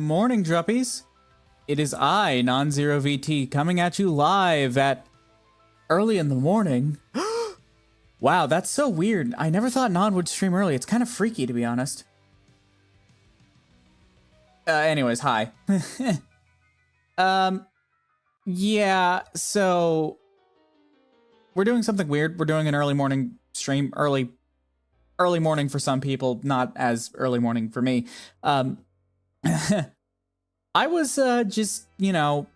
morning, Druppies. It is I, Non-Zero VT, coming at you live at early in the morning. Wow, that's so weird. I never thought Non would stream early. It's kind of freaky, to be honest. Anyways, hi. Yeah, so we're doing something weird. We're doing an early morning stream, early morning for some people, not as early morning for me. I was just, you know,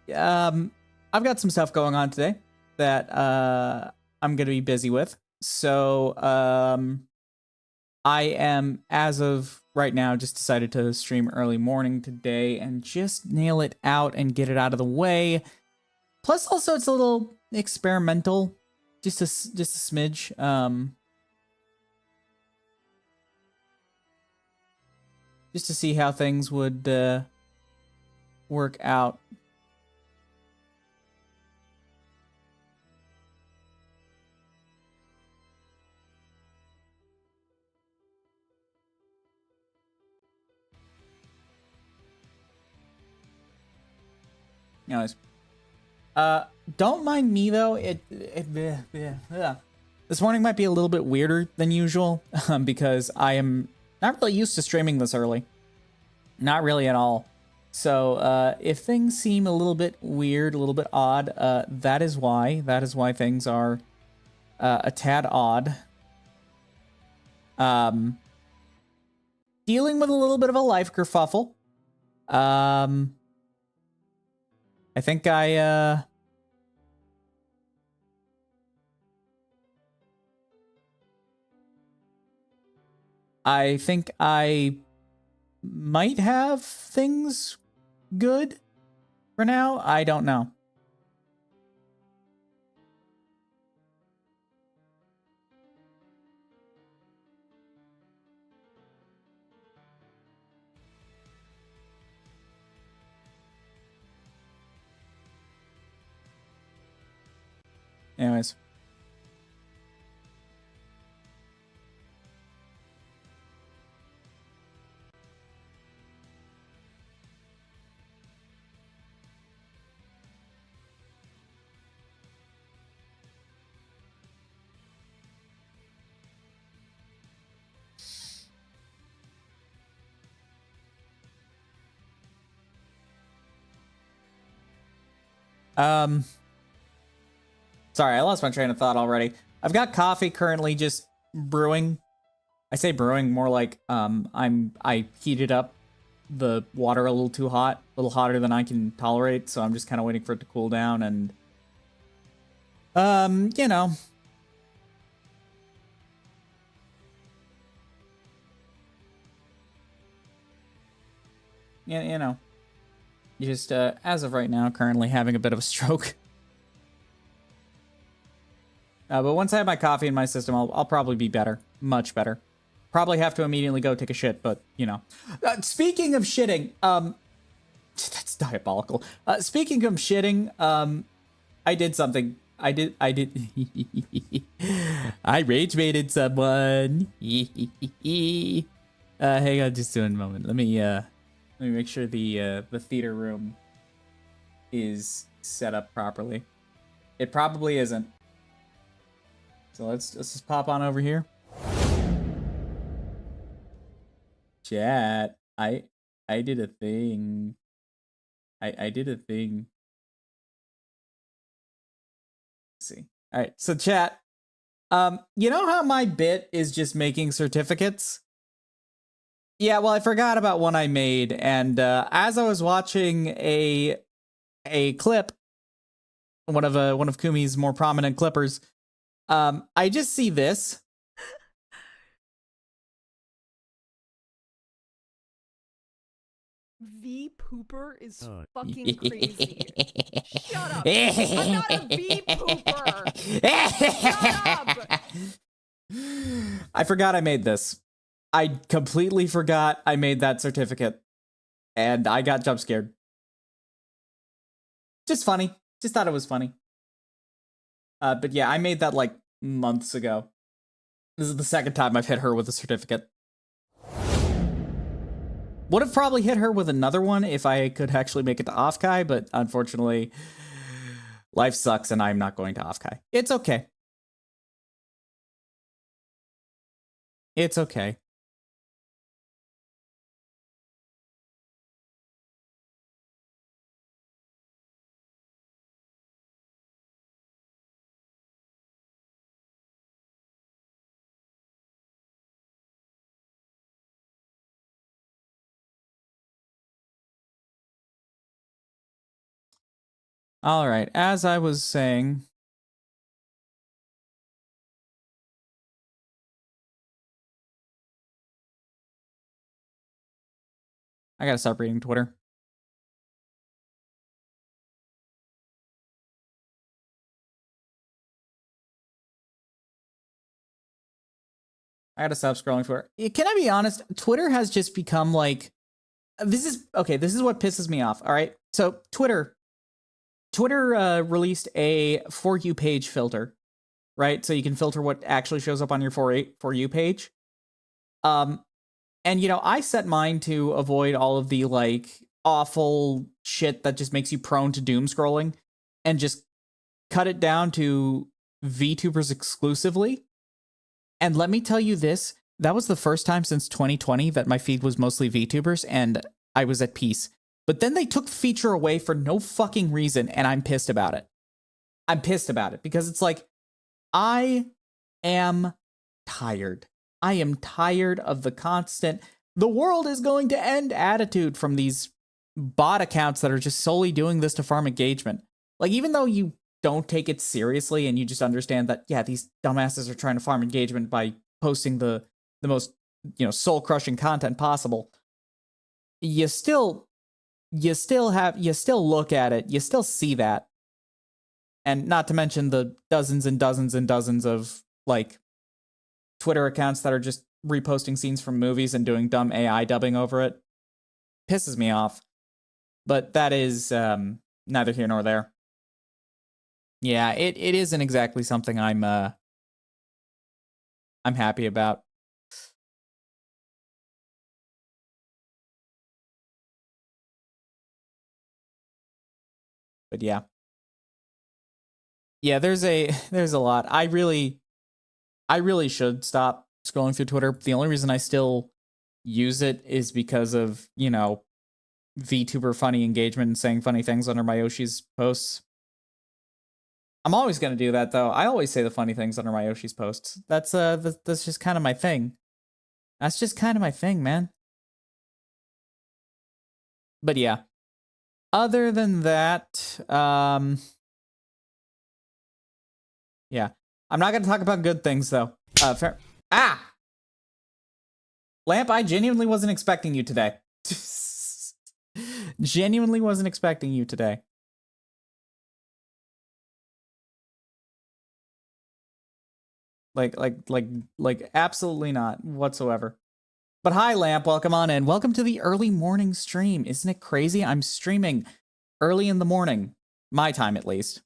I've got some stuff going on today that I'm gonna be busy with. So I am, as of right now, just decided to stream early morning today and just nail it out and get it out of the way. Plus, also, it's a little experimental, just a smidge. Just to see how things would work out. Anyways, don't mind me though. This morning might be a little bit weirder than usual because I am not really used to streaming this early. Not really at all. So if things seem a little bit weird, a little bit odd, that is why. That is why things are a tad odd. Dealing with a little bit of a life kerfuffle. I think I think I might have things good for now. I don't know. Anyways. Sorry, I lost my train of thought already. I've got coffee currently just brewing. I say brewing, more like I heated up the water a little too hot, a little hotter than I can tolerate, so I'm just kind of waiting for it to cool down and you know. Yeah, you know. Just as of right now, currently having a bit of a stroke. But once I have my coffee in my system, I'll probably be better. Much better. Probably have to immediately go take a shit, but, you know. Speaking of shitting, that's diabolical. Speaking of shitting, I did something. I rage baited someone. Hang on just a moment. Let me make sure the theater room is set up properly. It probably isn't. So let's just pop on over here. Chat, I did a thing. I did a thing. Let's see. All right, so chat, you know how my bit is just making certificates? Yeah, well, I forgot about one I made, and as I was watching a clip, one of Kumi's more prominent clippers, I just see this. V pooper is fucking crazy. Shut up. I'm not a V pooper. Shut up. I forgot I made this. I completely forgot I made that certificate. And I got jump scared. Just funny. Just thought it was funny. But yeah, I made that like months ago. This is the second time I've hit her with a certificate. Would have probably hit her with another one if I could actually make it to Offkai, but unfortunately, life sucks and I'm not going to Offkai. It's okay. It's okay. All right, as I was saying, I gotta stop reading Twitter. I gotta stop scrolling Twitter. Can I be honest? Twitter has just become like, this is what pisses me off. All right, so Twitter released a For You page filter, right? So you can filter what actually shows up on your For You page. And you know, I set mine to avoid all of the like awful shit that just makes you prone to doom scrolling, and just cut it down to VTubers exclusively. And let me tell you this, that was the first time since 2020 that my feed was mostly VTubers, and I was at peace. But then they took the feature away for no fucking reason, and I'm pissed about it. I'm pissed about it because it's like, I am tired. I am tired of the constant, the world is going to end attitude from these bot accounts that are just solely doing this to farm engagement. Like, even though you don't take it seriously and you just understand that, yeah, these dumbasses are trying to farm engagement by posting the most, you know, soul-crushing content possible, you still look at it, you still see that. And not to mention the dozens and dozens and dozens of, like, Twitter accounts that are just reposting scenes from movies and doing dumb AI dubbing over it. Pisses me off. But that is neither here nor there. Yeah, it isn't exactly something I'm happy about. But yeah. Yeah, there's a lot. I really should stop scrolling through Twitter. The only reason I still use it is because of, you know, VTuber funny engagement and saying funny things under my Yoshi's posts. I'm always going to do that, though. I always say the funny things under my Yoshi's posts. That's just kind of my thing. That's just kind of my thing, man. But yeah. Other than that, yeah. I'm not going to talk about good things, though. Fair. Ah! Lamp, I genuinely wasn't expecting you today. Genuinely wasn't expecting you today. Like absolutely not whatsoever. But hi, Lamp, welcome on in. Welcome to the early morning stream. Isn't it crazy? I'm streaming early in the morning. My time, at least.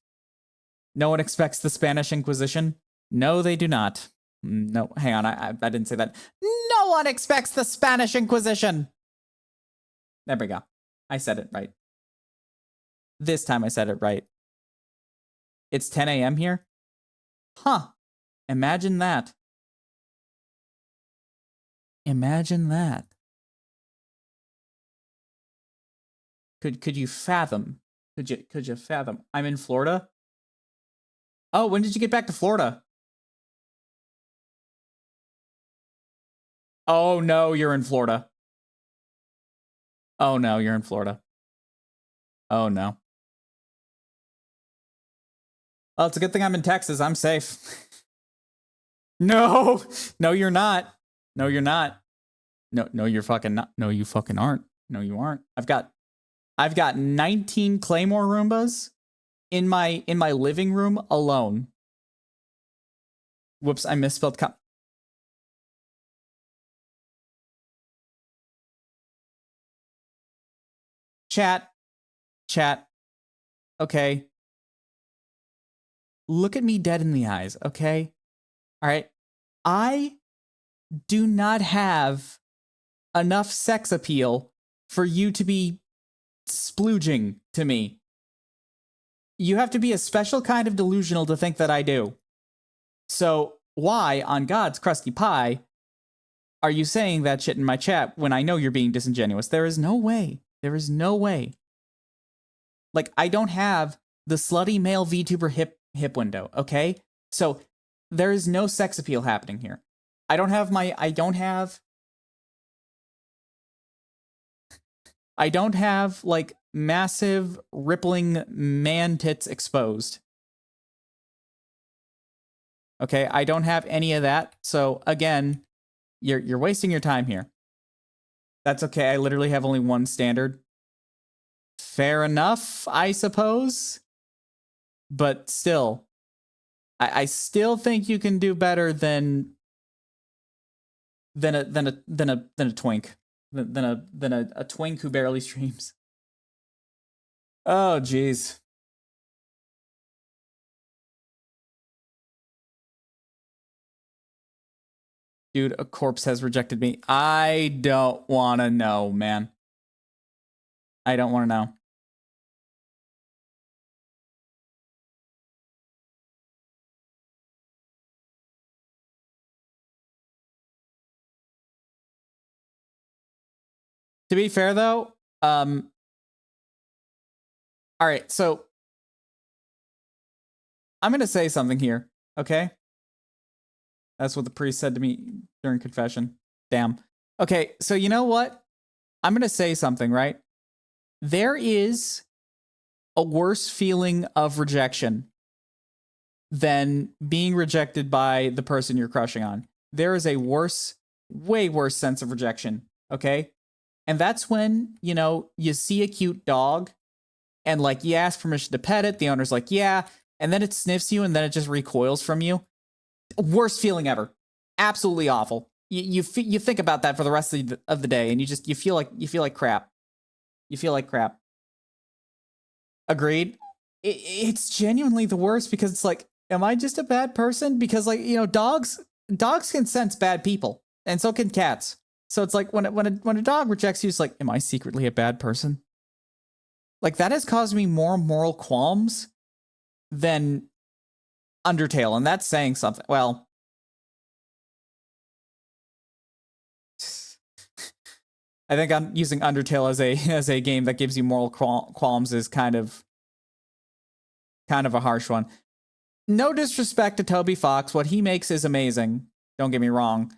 No one expects the Spanish Inquisition? No, they do not. No, hang on, I didn't say that. No one expects the Spanish Inquisition! There we go. I said it right. This time I said it right. It's 10 a.m. here? Huh. Imagine that. Imagine that. Could you fathom? Could you fathom? I'm in Florida. Oh, when did you get back to Florida? Oh no, you're in Florida. Oh no, you're in Florida. Oh no. Well, it's a good thing I'm in Texas. I'm safe. No, no, you're not. No, you're not. No, you're fucking not. No, you fucking aren't. No, you aren't. I've got 19 Claymore Roombas in my living room alone. Whoops, I misspelled Chat. Okay. Look at me dead in the eyes, okay? All right. I do not have enough sex appeal for you to be splooging to me. You have to be a special kind of delusional to think that I do. So why, on God's crusty pie, are you saying that shit in my chat when I know you're being disingenuous? There is no way. There is no way. Like, I don't have the slutty male VTuber hip window, okay? So there is no sex appeal happening here. I don't have like massive rippling man tits exposed. Okay, I don't have any of that. So again, you're wasting your time here. That's okay. I literally have only one standard. Fair enough, I suppose. But still, I still think you can do better than a twink. Than a twink who barely streams. Oh, jeez. Dude, a corpse has rejected me. I don't want to know, man. I don't want to know. To be fair, though, all right, so I'm going to say something here, okay? That's what the priest said to me during confession. Damn. Okay, so you know what? I'm going to say something, right? There is a worse feeling of rejection than being rejected by the person you're crushing on. There is a worse, way worse sense of rejection, okay? And that's when, you know, you see a cute dog and like you ask permission to pet it, the owner's like, yeah, and then it sniffs you and then it just recoils from you. Worst feeling ever. Absolutely awful. You think about that for the rest of the day and you feel like crap. You feel like crap. Agreed. It's genuinely the worst because it's like, am I just a bad person? Because like, you know, dogs can sense bad people and so can cats. So it's like when a dog rejects you, it's like, am I secretly a bad person? Like that has caused me more moral qualms than Undertale, and that's saying something. Well, I think I'm using Undertale as a game that gives you moral qualms is kind of a harsh one. No disrespect to Toby Fox, what he makes is amazing. Don't get me wrong.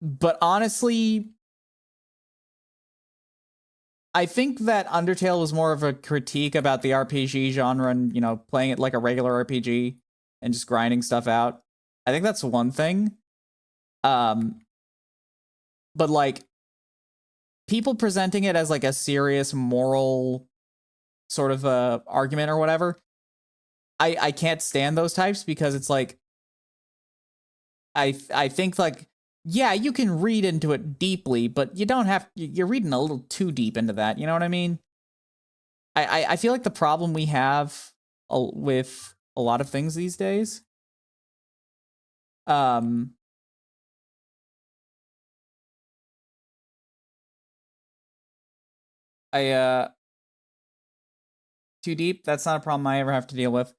But honestly, I think that Undertale was more of a critique about the RPG genre and, you know, playing it like a regular RPG and just grinding stuff out. I think that's one thing. But like people presenting it as like a serious moral sort of argument or whatever, I can't stand those types because it's like I think like, yeah, you can read into it deeply, but you don't have, you're reading a little too deep into that. You know what I mean? I feel like the problem we have with a lot of things these days, too deep. That's not a problem I ever have to deal with.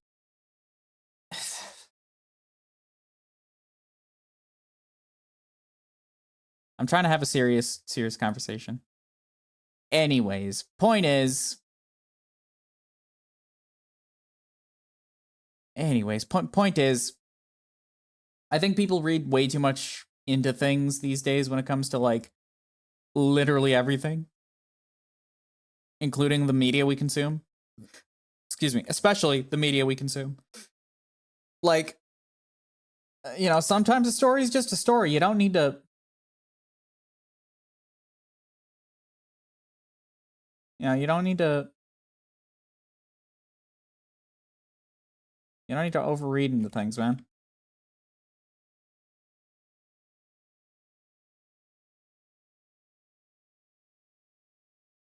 I'm trying to have a serious conversation. Anyways, point is. Point is, I think people read way too much into things these days when it comes to like literally everything, including the media we consume. Excuse me, especially the media we consume. Like, you know, sometimes a story is just a story. You don't need to. You know, you don't need to overread into things, man.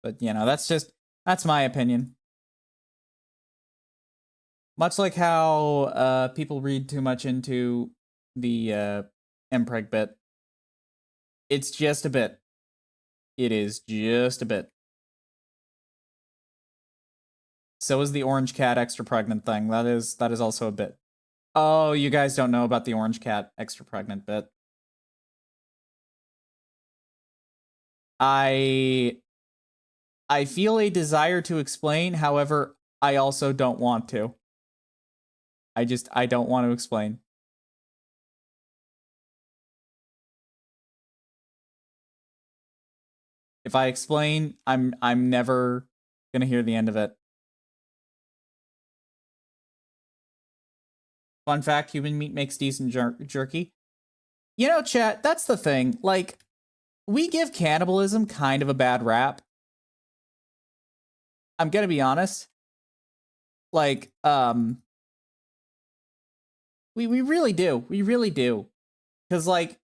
But, you know, that's my opinion. Much like how people read too much into the Mpreg bit. It's just a bit. It is just a bit. So is the orange cat extra pregnant thing. That is also a bit. Oh, you guys don't know about the orange cat extra pregnant bit. I feel a desire to explain, however, I also don't want to. I don't want to explain. If I explain, I'm never gonna hear the end of it. Fun fact, human meat makes decent jerky. You know, chat, that's the thing. Like, we give cannibalism kind of a bad rap. I'm gonna be honest. Like, we really do. We really do. Because, like,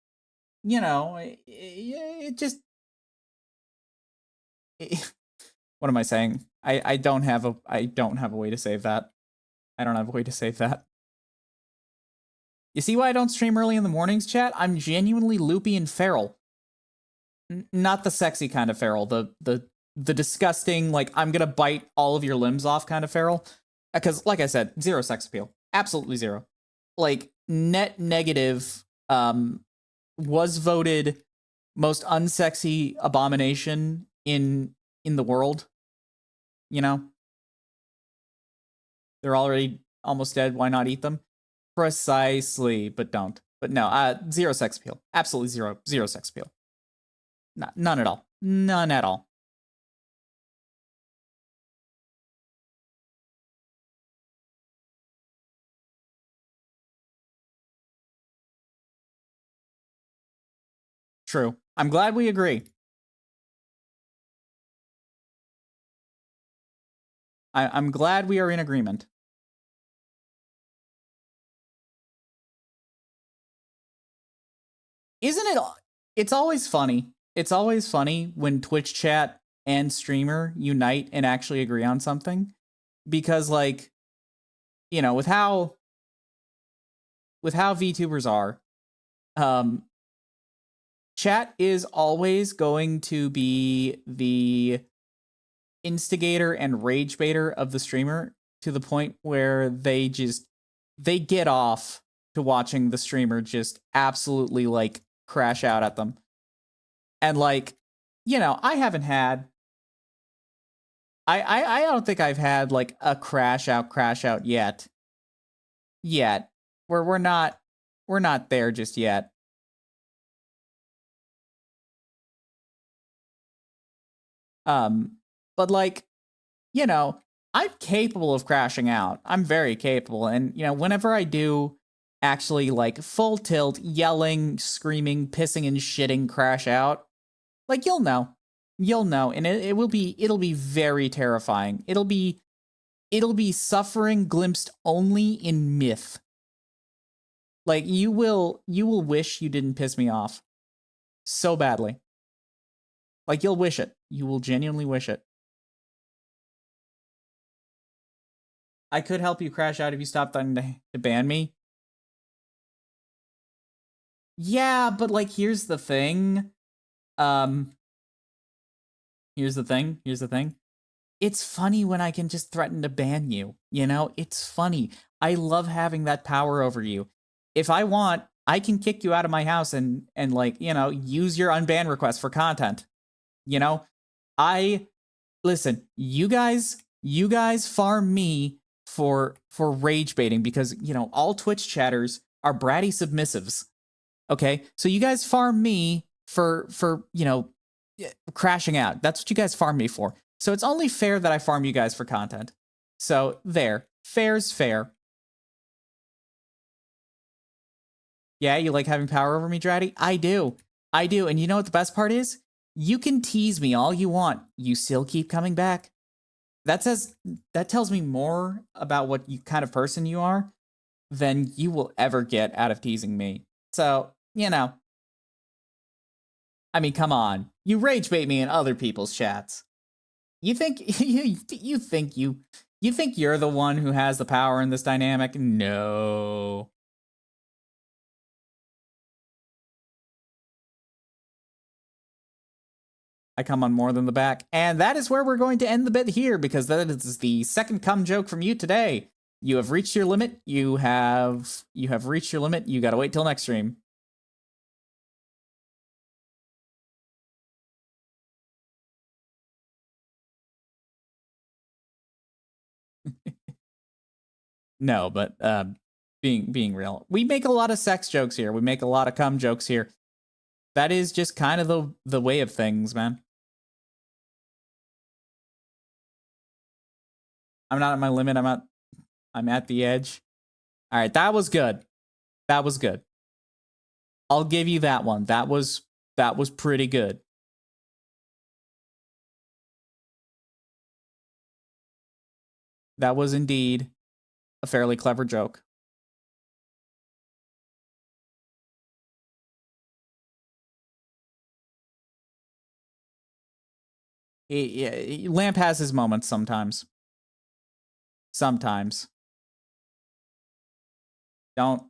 you know, it just... what am I saying? I don't have a way to save that. I don't have a way to save that. You see why I don't stream early in the mornings, chat? I'm genuinely loopy and feral. Not the sexy kind of feral. The disgusting, like, I'm gonna bite all of your limbs off kind of feral. Because, like I said, zero sex appeal. Absolutely zero. Like, net negative was voted most unsexy abomination in the world. You know? They're already almost dead. Why not eat them? Precisely, but don't. But no, zero sex appeal. Absolutely zero sex appeal. None at all. None at all. True. I'm glad we agree. I'm glad we are in agreement. Isn't it? It's always funny. It's always funny when Twitch chat and streamer unite and actually agree on something. Because, like, you know, with how VTubers are, chat is always going to be the instigator and rage baiter of the streamer to the point where they get off to watching the streamer just absolutely, like, crash out at them. And, like, you know, I haven't had I don't think I've had, like, a crash out yet. We're not there just yet. But, like, you know, I'm capable of crashing out. I'm very capable. And, you know, whenever I do actually, like, full tilt, yelling, screaming, pissing and shitting crash out, like, you'll know. You'll know. And it'll be very terrifying. It'll be suffering glimpsed only in myth. Like, you will wish you didn't piss me off so badly. Like, you'll wish it. You will genuinely wish it. I could help you crash out if you stopped threatening to ban me. Yeah, but, like, here's the thing. Here's the thing. It's funny when I can just threaten to ban you, you know? It's funny. I love having that power over you. If I want, I can kick you out of my house and like, you know, use your unban request for content. You know? Listen, you guys farm me for rage baiting because, you know, all Twitch chatters are bratty submissives. Okay? So you guys farm me for, you know, crashing out. That's what you guys farm me for. So it's only fair that I farm you guys for content. So there. Fair's fair. Yeah, you like having power over me, Dratty? I do. And you know what the best part is? You can tease me all you want. You still keep coming back. That tells me more about what kind of person you are than you will ever get out of teasing me. So, you know. I mean, come on. You rage bait me in other people's chats. You think you think you're the one who has the power in this dynamic? No. I come on more than the back. And that is where we're going to end the bit here, because that is the second cum joke from you today. You have reached your limit. You have reached your limit. You gotta wait till next stream. No, but being real, we make a lot of sex jokes here. We make a lot of cum jokes here. That is just kind of the way of things, man. I'm not at my limit. I'm at the edge. All right, that was good. That was good. I'll give you that one. That was pretty good. That was indeed a fairly clever joke. Lamp has his moments sometimes. Sometimes. Don't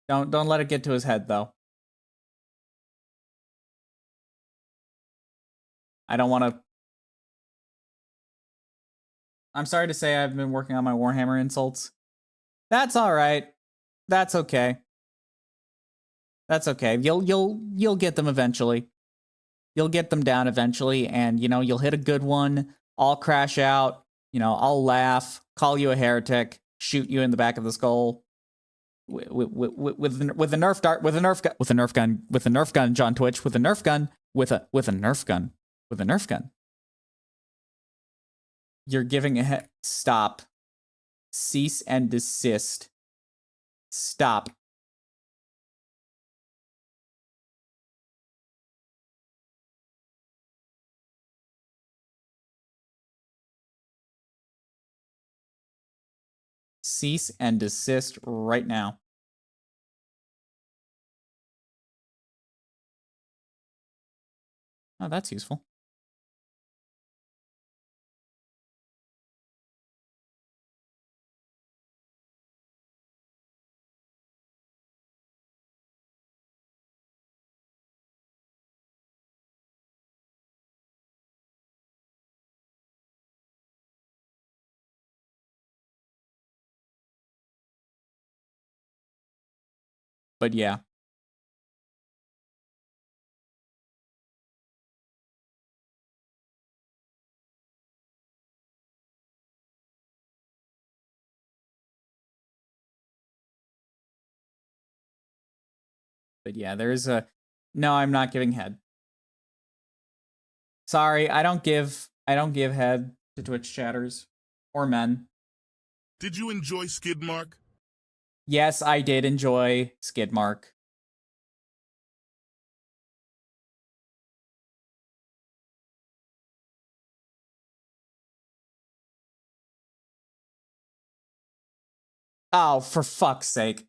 let it get to his head, though. I don't want to. I'm sorry to say I've been working on my Warhammer insults. That's all right. That's okay. That's okay. You'll get them eventually. You'll get them down eventually, and you'll hit a good one. I'll crash out. I'll laugh, call you a heretic, shoot you in the back of the skull with a Nerf dart, with a Nerf gun, John Twitch, with a Nerf gun, with a Nerf gun. You're giving a stop. Cease and desist. Stop. Cease and desist right now. Oh, that's useful. But yeah. But yeah, there's a... No, I'm not giving head. Sorry, I don't give head to Twitch chatters or men. Did you enjoy Skidmark? Yes, I did enjoy Skidmark. Oh, for fuck's sake.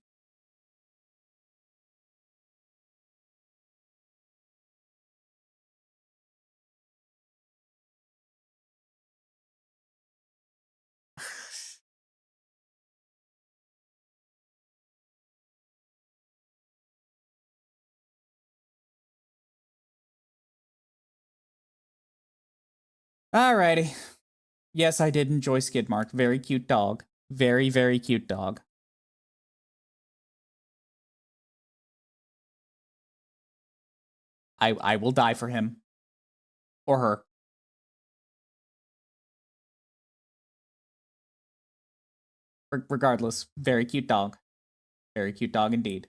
Alrighty. Yes, I did enjoy Skidmark. Very cute dog. Very, very cute dog. I will die for him. Or her. Regardless, very cute dog. Very cute dog indeed.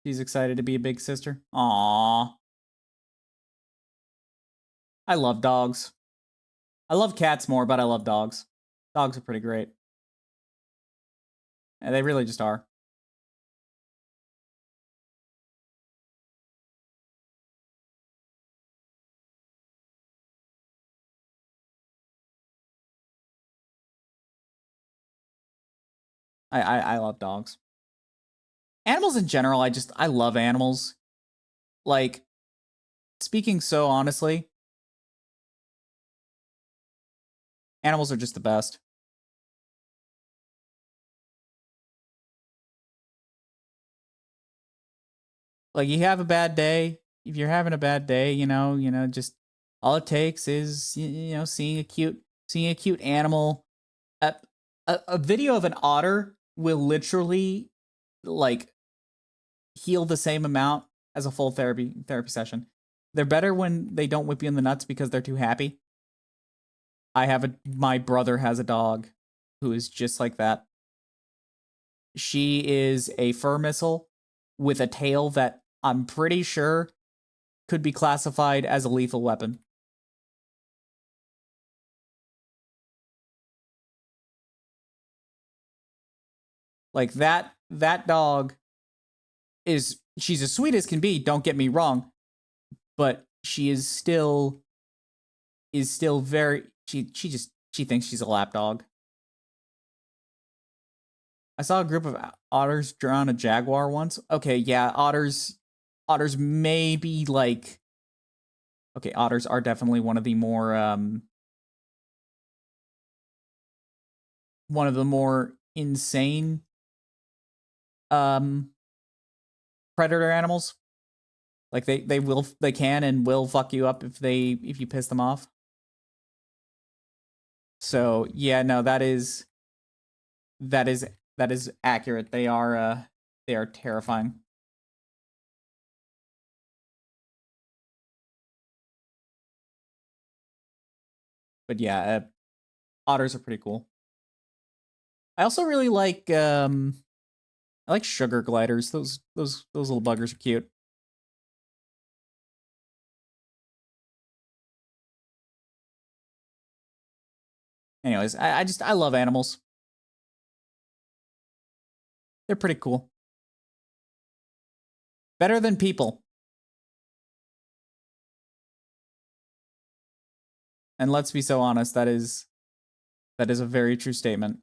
She's excited to be a big sister. Aww. I love dogs. I love cats more, but I love dogs. Dogs are pretty great. And they really just are. I love dogs. Animals in general, I love animals. like, speaking so honestly, animals are just the best. Like, you have a bad day. If you're having a bad day, just all it takes is, seeing a cute animal. A video of an otter will literally, like, heal the same amount as a full therapy session. They're better when they don't whip you in the nuts because they're too happy. My brother has a dog who is just like that. She is a fur missile with a tail that I'm pretty sure could be classified as a lethal weapon. Like, that dog she's as sweet as can be, don't get me wrong, but she is still very, she thinks she's a lap dog. I saw a group of otters drown a jaguar once. Okay, yeah, otters may be like, okay, otters are definitely one of the more insane predator animals. Like, they can and will fuck you up if you piss them off. So yeah, no, that is accurate. They are terrifying. But yeah, otters are pretty cool. I also really like I like sugar gliders. Those little buggers are cute. Anyways, I love animals. They're pretty cool. Better than people. And let's be so honest, that is a very true statement.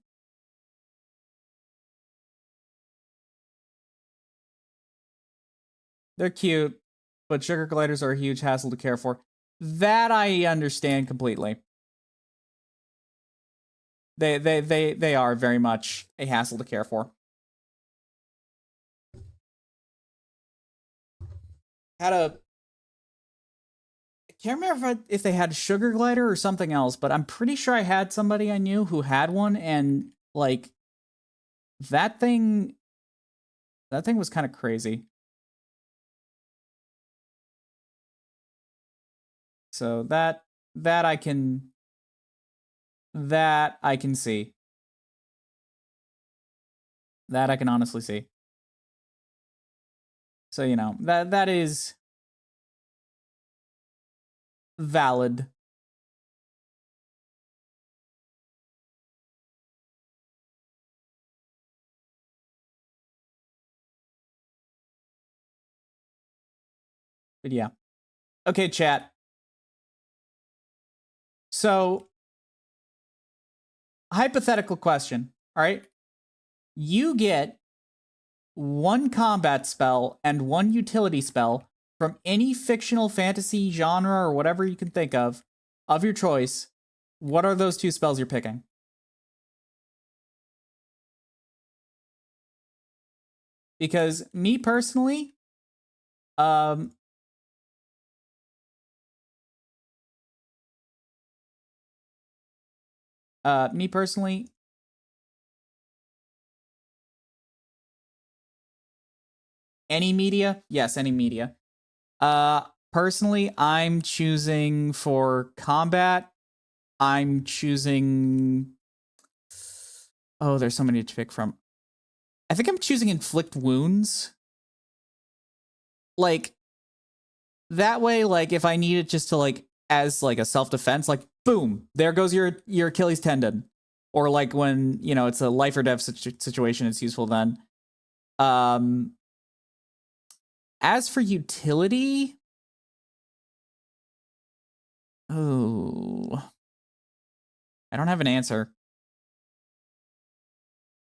They're cute, but sugar gliders are a huge hassle to care for. That I understand completely. They are very much a hassle to care for. I can't remember if they had sugar glider or something else, but I'm pretty sure I had somebody I knew who had one, and like, that thing was kind of crazy. So that I can see. That I can honestly see. So, that is valid. But yeah. Okay, chat. So, hypothetical question, all right? You get one combat spell and one utility spell from any fictional fantasy genre or whatever you can think of your choice. What are those two spells you're picking? Because me personally, any media? Yes, any media. Personally, I'm choosing for combat. I'm choosing. Oh, there's so many to pick from. I think I'm choosing inflict wounds. Like, that way, like, if I need it just to, like, as like a self-defense, like, boom, there goes your Achilles tendon. Or like when, it's a life or death situation, it's useful then. As for utility, oh, I don't have an answer.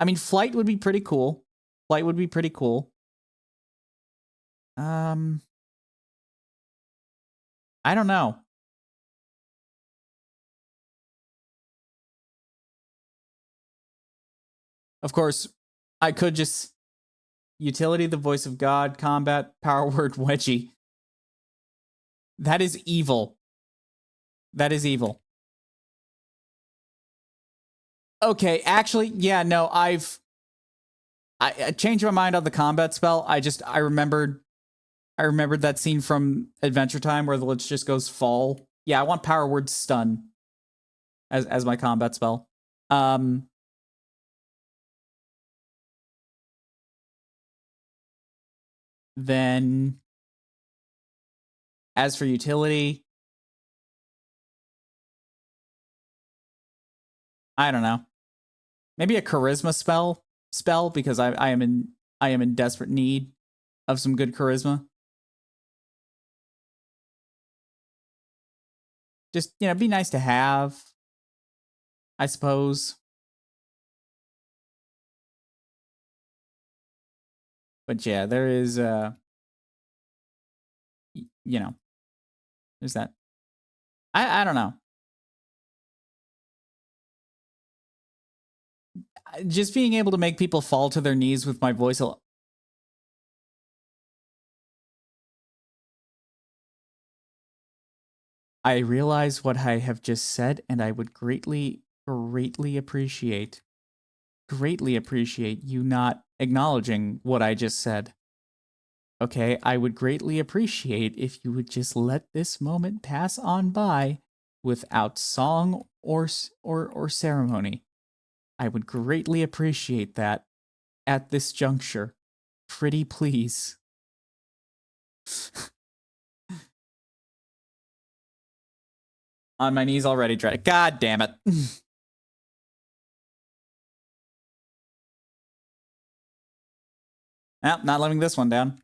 I mean, flight would be pretty cool. I don't know. Of course, I could just utility, the voice of God, combat, power word, wedgie. That is evil. That is evil. Okay, actually, yeah, no, I changed my mind on the combat spell. I remembered that scene from Adventure Time where the lich just goes fall. Yeah, I want power word stun as my combat spell. Then as for utility, I don't know. Maybe a charisma spell because I am in desperate need of some good charisma. Just, you know, be nice to have, I suppose. But yeah, there is you know, there's that. I don't know. Just being able to make people fall to their knees with my voice. I realize what I have just said, and I would greatly appreciate you not acknowledging what I just said. Okay, I would greatly appreciate if you would just let this moment pass on by without song or ceremony. I would greatly appreciate that at this juncture. Pretty please. On my knees already, dread. God damn it. Well, not living this one down.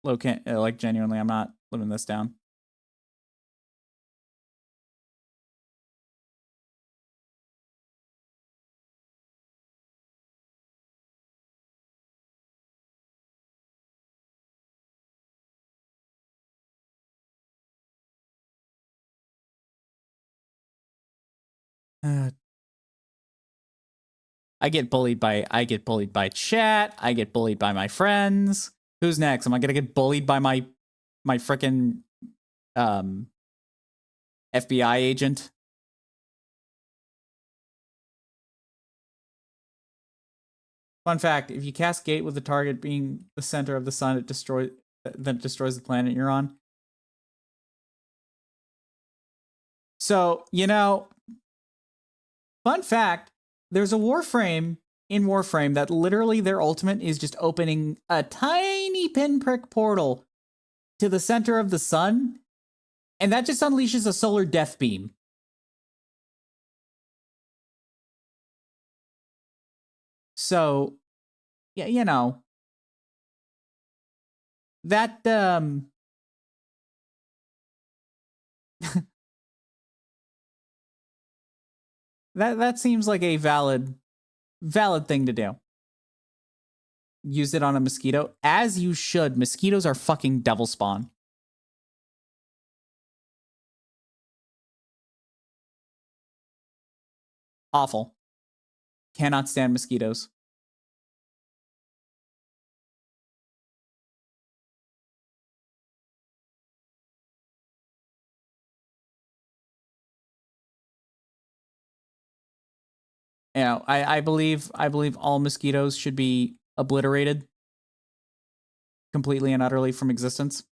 Like, genuinely, I'm not living this down. I get bullied by chat. I get bullied by my friends. Who's next? Am I gonna get bullied by my frickin' FBI agent? Fun fact: if you cast Gate with the target being the center of the sun, it destroys the planet you're on. So, you know, fun fact: there's a Warframe in Warframe that literally their ultimate is just opening a tiny pinprick portal to the center of the sun, and that just unleashes a solar death beam. So, yeah, you know, that that seems like a valid thing to do. Use it on a mosquito, as you should. Mosquitoes are fucking devil spawn. Awful. Cannot stand mosquitoes. You know, I believe all mosquitoes should be obliterated completely and utterly from existence.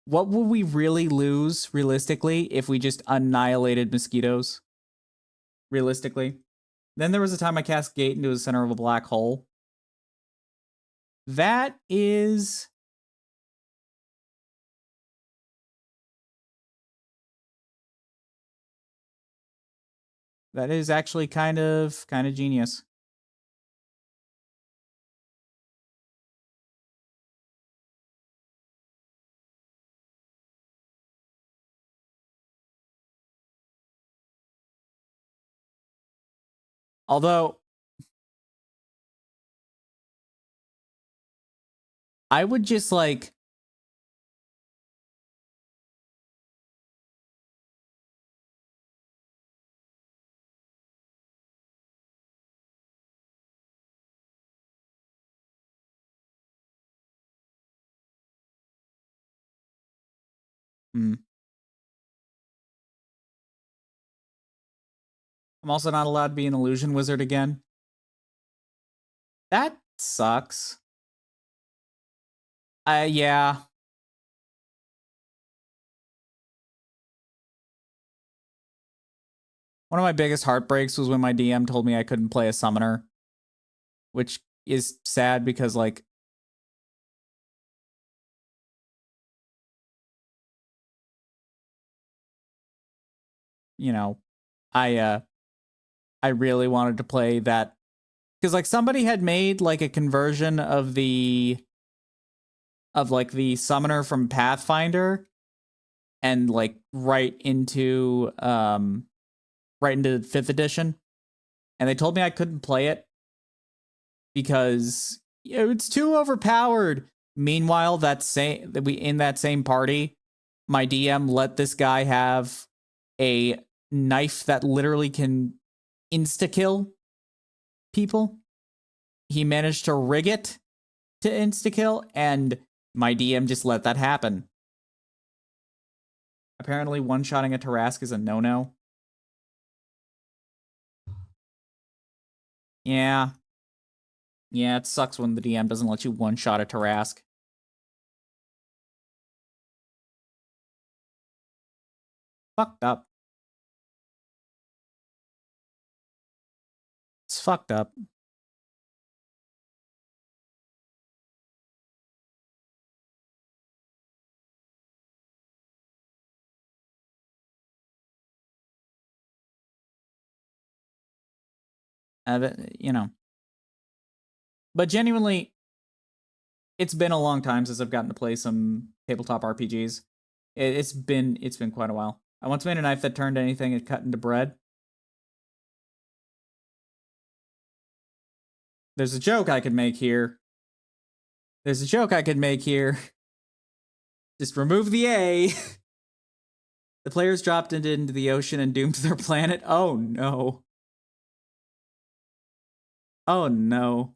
What would we really lose realistically if we just annihilated mosquitoes? Realistically. Then there was a time I cast Gate into the center of a black hole. That is actually kind of genius. Although, I would just like... I'm also not allowed to be an illusion wizard again. That sucks. Yeah. One of my biggest heartbreaks was when my DM told me I couldn't play a summoner. Which is sad because, like... You know, I really wanted to play that. Because, like, somebody had made, like, a conversion of the... Of, like, the summoner from Pathfinder. And, like, right into 5th edition. And they told me I couldn't play it because it's too overpowered. Meanwhile, in that same party, my DM let this guy have a knife that literally can insta-kill people. He managed to rig it to insta-kill, and my DM just let that happen. Apparently, one-shotting a Tarask is a no-no. Yeah. Yeah, it sucks when the DM doesn't let you one-shot a Tarask. Fucked up. It's fucked up. You know. But genuinely, it's been a long time since I've gotten to play some tabletop RPGs. It's been quite a while. I once made a knife that turned anything it cut into bread. There's a joke I could make here. Just remove the A. The players dropped into the ocean and doomed their planet. Oh no. Oh no.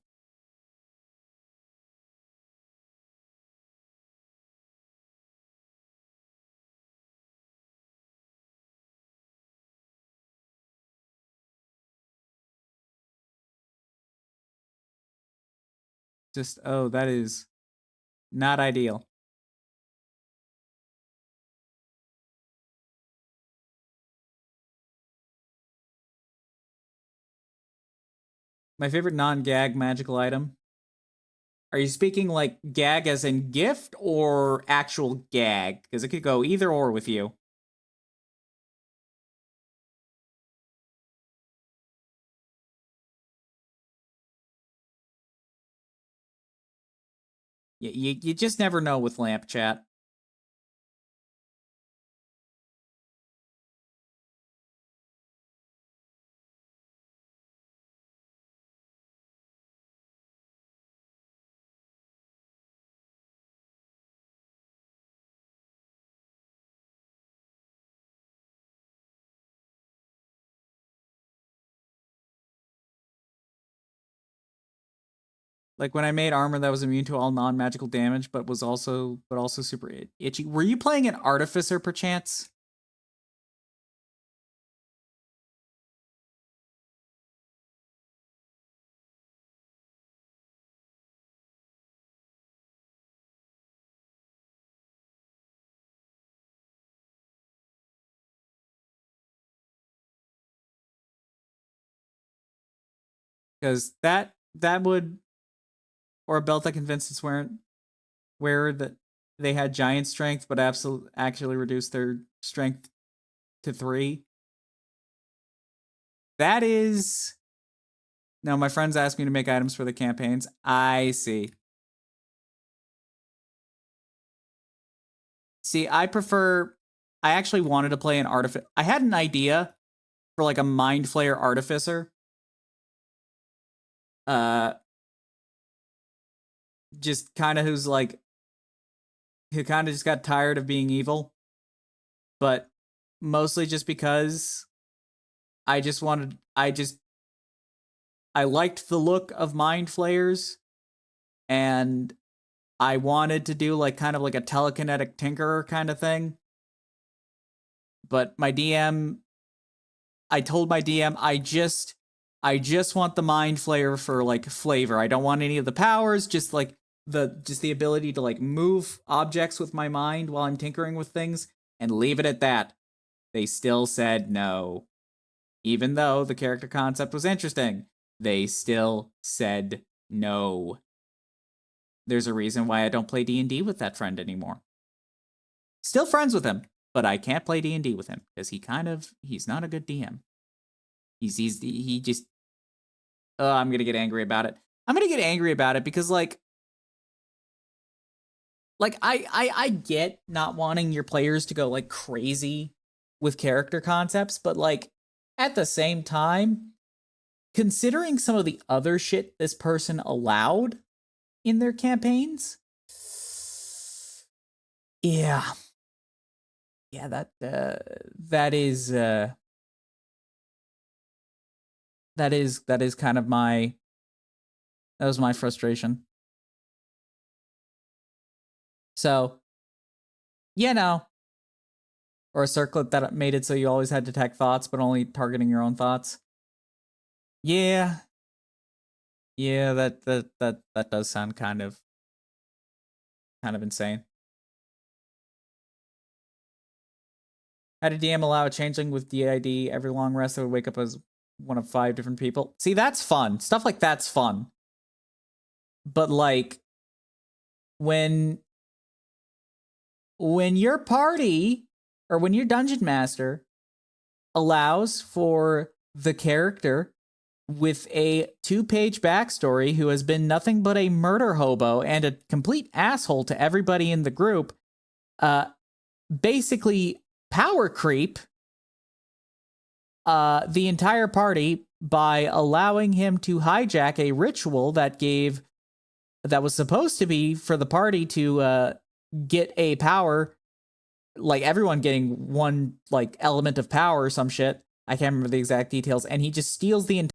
That is not ideal. My favorite non-gag magical item. Are you speaking like gag as in gift or actual gag? Because it could go either or with you. You just never know with Lamp Chat. Like when I made armor that was immune to all non-magical damage, but also super itchy. Were you playing an artificer perchance? Because that would, or a belt that convinced its wearer that they had giant strength, but actually reduced their strength to 3. That is... No, my friends asked me to make items for the campaigns. I see. See, I actually wanted to play an artificer. I had an idea for like a Mind Flayer artificer, just kind of who kind of just got tired of being evil, but mostly just because I just wanted, I liked the look of Mind Flayers, and I wanted to do like kind of like a telekinetic tinkerer kind of thing. But my DM, I told my DM, I just want the Mind Flayer for like flavor. I don't want any of the powers, just like the ability to like move objects with my mind while I'm tinkering with things, and leave it at that. They still said no. Even though the character concept was interesting, they still said no. There's a reason why I don't play D&D with that friend anymore. Still friends with him, but I can't play D&D with him because he's not a good DM. He just I'm going to get angry about it. I'm going to get angry about it because like I get not wanting your players to go like crazy with character concepts, but like at the same time, considering some of the other shit this person allowed in their campaigns, yeah, that is kind of that was my frustration. So, or a circlet that made it so you always had detect thoughts, but only targeting your own thoughts. Yeah, that does sound kind of insane. How did DM allow a changeling with DID every long rest that would wake up as one of 5 different people? See, that's fun. Stuff like that's fun. But like when your party or when your dungeon master allows for the character with a 2-page backstory who has been nothing but a murder hobo and a complete asshole to everybody in the group, basically power creep the entire party by allowing him to hijack a ritual that was supposed to be for the party to get a power, like everyone getting one like element of power or some shit. I can't remember the exact details, and he just steals the entire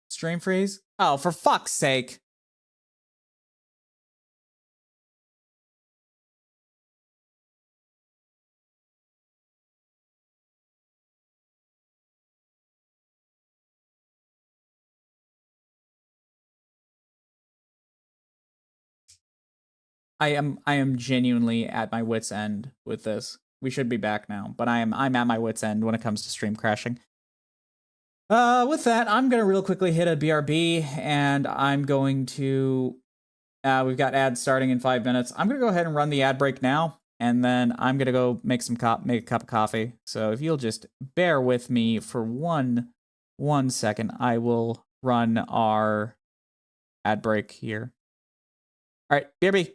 stream freeze. Oh, for fuck's sake. I am genuinely at my wit's end with this. We should be back now, but I'm at my wit's end when it comes to stream crashing. With that, I'm gonna real quickly hit a BRB, and I'm going to. We've got ads starting in 5 minutes. I'm gonna go ahead and run the ad break now, and then I'm gonna go make a cup of coffee. So if you'll just bear with me for one second, I will run our ad break here. All right, BRB.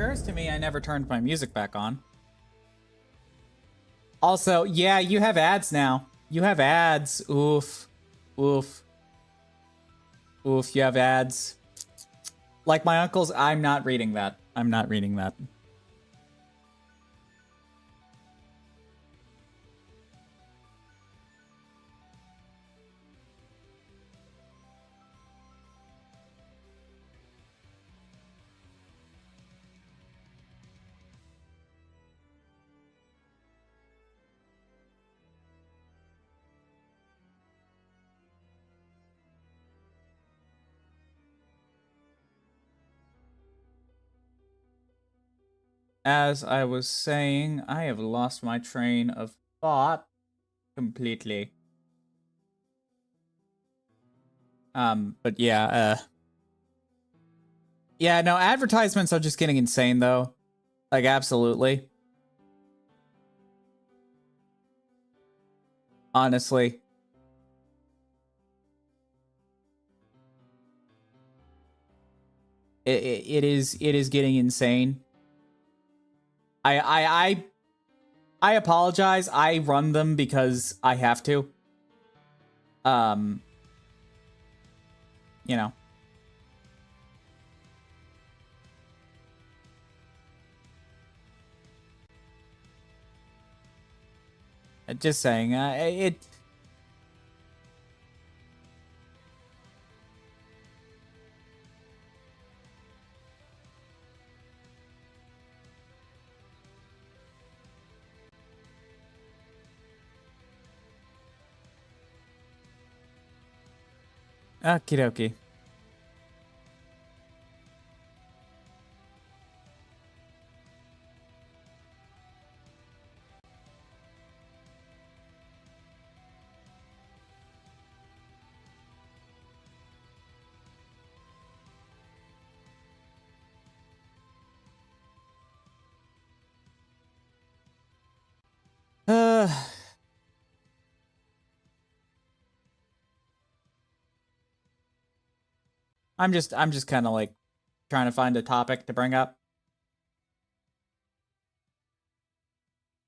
occurs to me I never turned my music back on. Also, yeah, you have ads now. You have ads. Oof. Oof. Oof, you have ads. Like my uncle's, I'm not reading that. I'm not reading that. As I was saying, I have lost my train of thought completely. But yeah, yeah, no, advertisements are just getting insane though. Like, absolutely. Honestly. It is getting insane. I apologize. I run them because I have to. You know. Just saying, it... Okie dokie. I'm just kind of like trying to find a topic to bring up.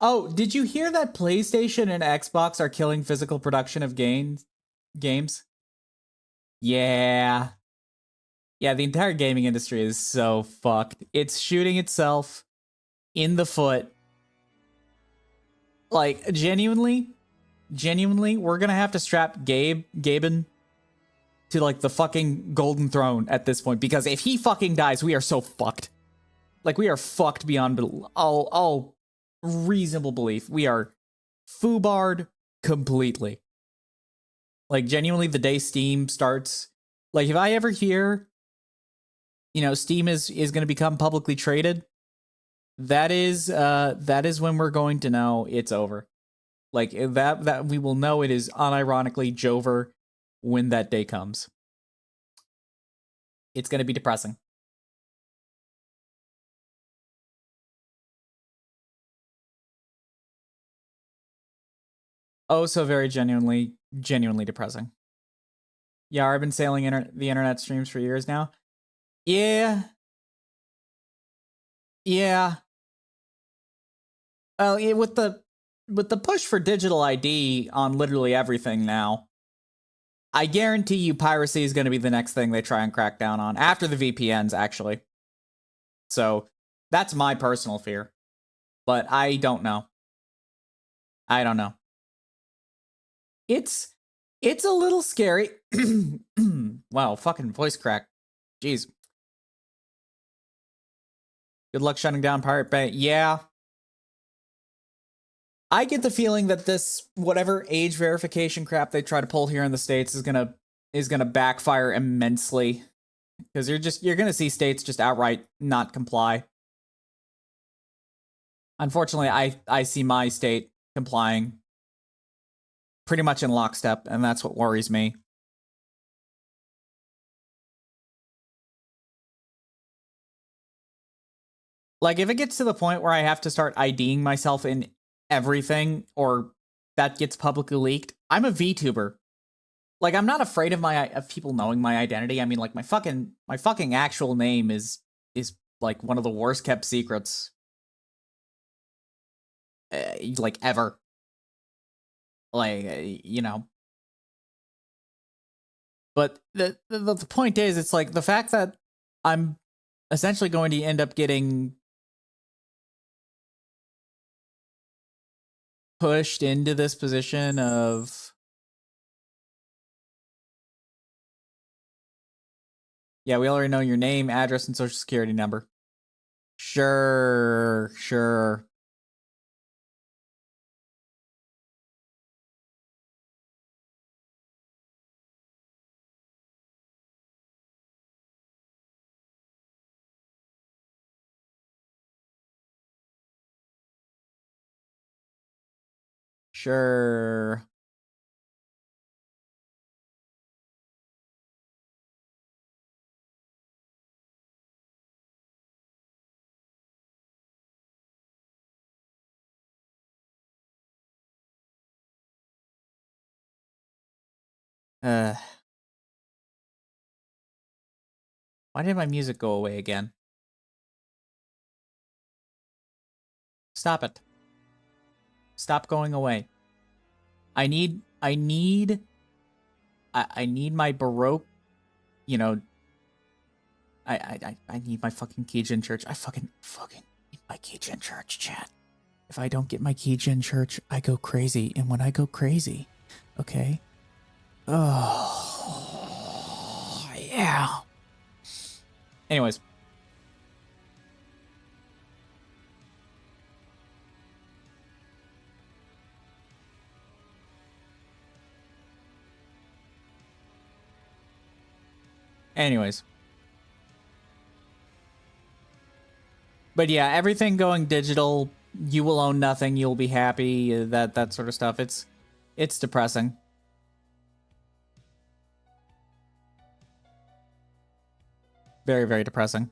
Oh, did you hear that PlayStation and Xbox are killing physical production of games? Yeah. Yeah, the entire gaming industry is so fucked. It's shooting itself in the foot. Like, genuinely, we're gonna have to strap Gaben to, like, the fucking golden throne at this point, because if he fucking dies, we are so fucked. Like, we are fucked beyond all reasonable belief. We are foobarred completely. Like, genuinely, the day Steam starts, like, if I ever hear, you know, Steam is going to become publicly traded, that is when we're going to know it's over. Like, that we will know it is unironically Jover when that day comes. It's going to be depressing. Oh, so very genuinely depressing. Yeah, I've been sailing the internet streams for years now. Yeah. Yeah. Oh, yeah, with the push for digital ID on literally everything now, I guarantee you piracy is going to be the next thing they try and crack down on, after the VPNs, actually. So, that's my personal fear. But I don't know. I don't know. It's a little scary. Wow, fucking voice crack. Jeez. Good luck shutting down Pirate Bay. Yeah. I get the feeling that this whatever age verification crap they try to pull here in the States is gonna backfire immensely. Because you're gonna see states just outright not comply. Unfortunately, I see my state complying pretty much in lockstep, and that's what worries me. Like, if it gets to the point where I have to start IDing myself in everything, or that gets publicly leaked, I'm a VTuber. Like, I'm not afraid of people knowing my identity. I mean, like, my fucking actual name is like one of the worst kept secrets, like ever. Like, you know. But the point is, it's like the fact that I'm essentially going to end up getting pushed into this position of, yeah, we already know your name, address, and social security number. Sure, sure. Sure. Why did my music go away again? Stop it. Stop going away. I need my Baroque, you know, I need my fucking Kijin church. I fucking need my Kijin church, chat. If I don't get my Kijin church, I go crazy. And when I go crazy, okay? Oh, yeah. Anyways. But yeah, everything going digital, you will own nothing, you'll be happy, that sort of stuff. It's depressing. Very, very depressing.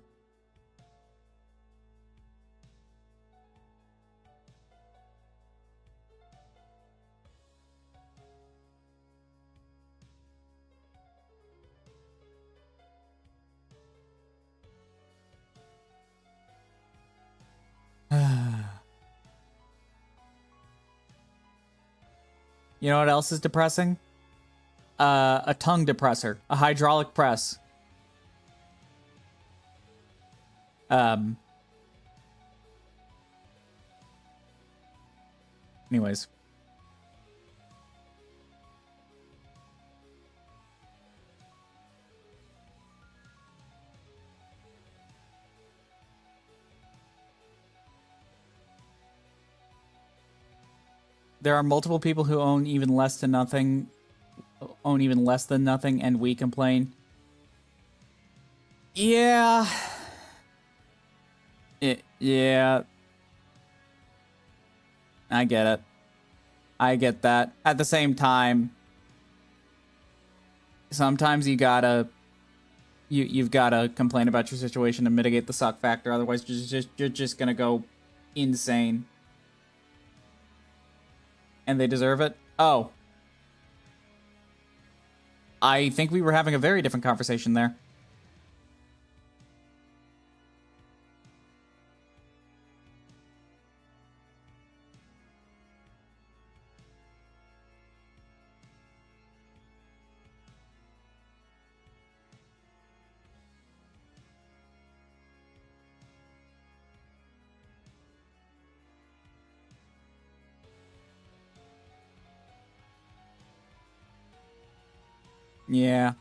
You know what else is depressing? A tongue depressor, a hydraulic press. Anyways. There are multiple people who own even less than nothing, and we complain. Yeah. Yeah. I get it. I get that. At the same time, sometimes you've gotta complain about your situation to mitigate the suck factor. Otherwise, you're just gonna go insane. And they deserve it? Oh. I think we were having a very different conversation there. Yeah.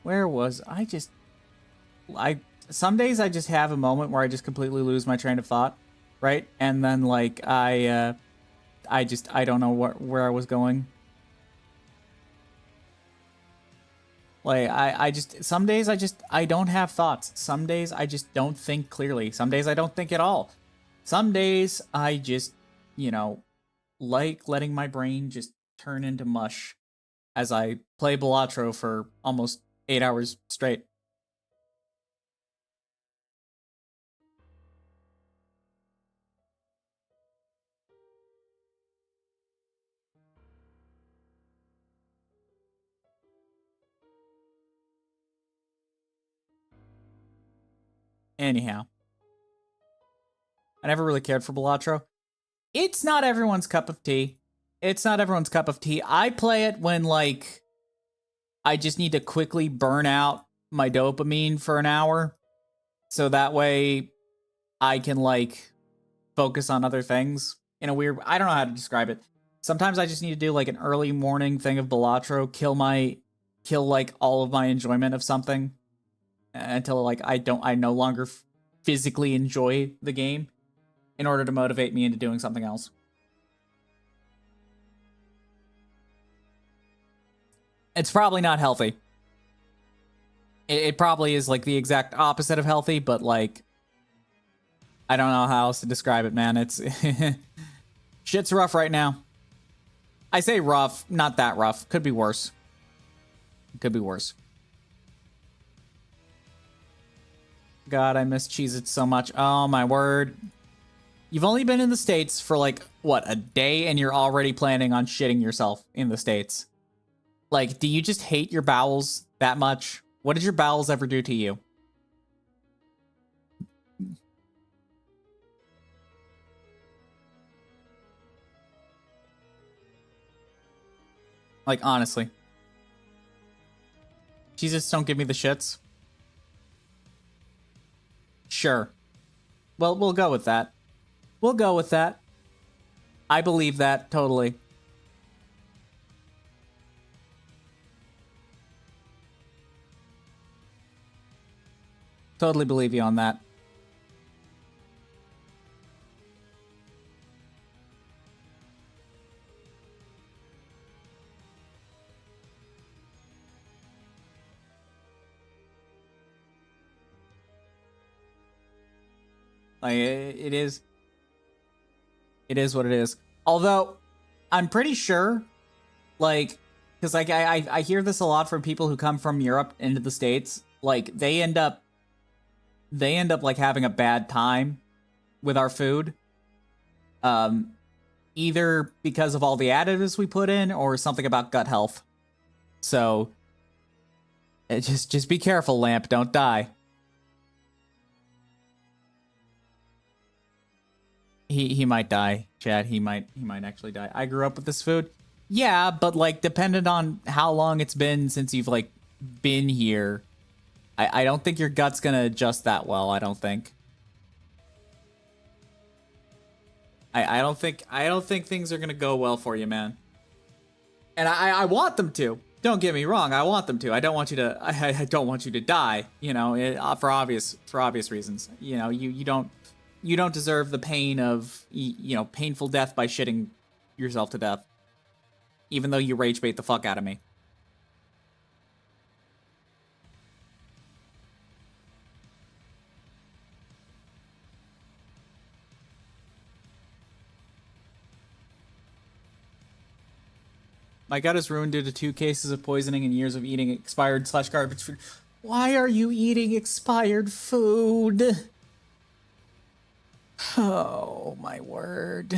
Where was I? Some days I just have a moment where I just completely lose my train of thought, right? And then like I I don't know where I was going. Like, some days I don't have thoughts. Some days I just don't think clearly. Some days I don't think at all. Some days I just, you know, like letting my brain just turn into mush as I play Balatro for almost 8 hours straight. Anyhow, I never really cared for Balatro. It's not everyone's cup of tea. It's not everyone's cup of tea. I play it when, like, I just need to quickly burn out my dopamine for an hour. So that way I can, like, focus on other things in a weird... I don't know how to describe it. Sometimes I just need to do, like, an early morning thing of Balatro, kill, like, all of my enjoyment of something until, like, I no longer physically enjoy the game in order to motivate me into doing something else. It's probably not healthy. It probably is, like, the exact opposite of healthy, but, like, I don't know how else to describe it, man. It's... shit's rough right now. I say rough, not that rough. Could be worse. Could be worse. God, I miss Cheez-Its so much. Oh, my word. You've only been in the States for, like, what, a day, and you're already planning on shitting yourself in the States. Like, do you just hate your bowels that much? What did your bowels ever do to you? Like, honestly. Jesus, don't give me the shits. Sure. Well, we'll go with that. We'll go with that. I believe that, totally. Totally believe you on that. Like, it is what it is. Although, I'm pretty sure, like, because like I hear this a lot from people who come from Europe into the States. Like, they end up like having a bad time with our food. Either because of all the additives we put in or something about gut health. So, just be careful, Lamp. Don't die. He might die, Chad. He might actually die. I grew up with this food. Yeah, but like dependent on how long it's been since you've like been here, I don't think your gut's gonna adjust that well. I don't think. I don't think things are gonna go well for you, man. And I want them to. Don't get me wrong. I want them to. I don't want you to. I don't want you to die. You know, for obvious reasons. You know, you don't deserve the pain of painful death by shitting yourself to death. Even though you rage bait the fuck out of me. My gut is ruined due to 2 cases of poisoning and years of eating expired/garbage food. Why are you eating expired food? Oh, my word.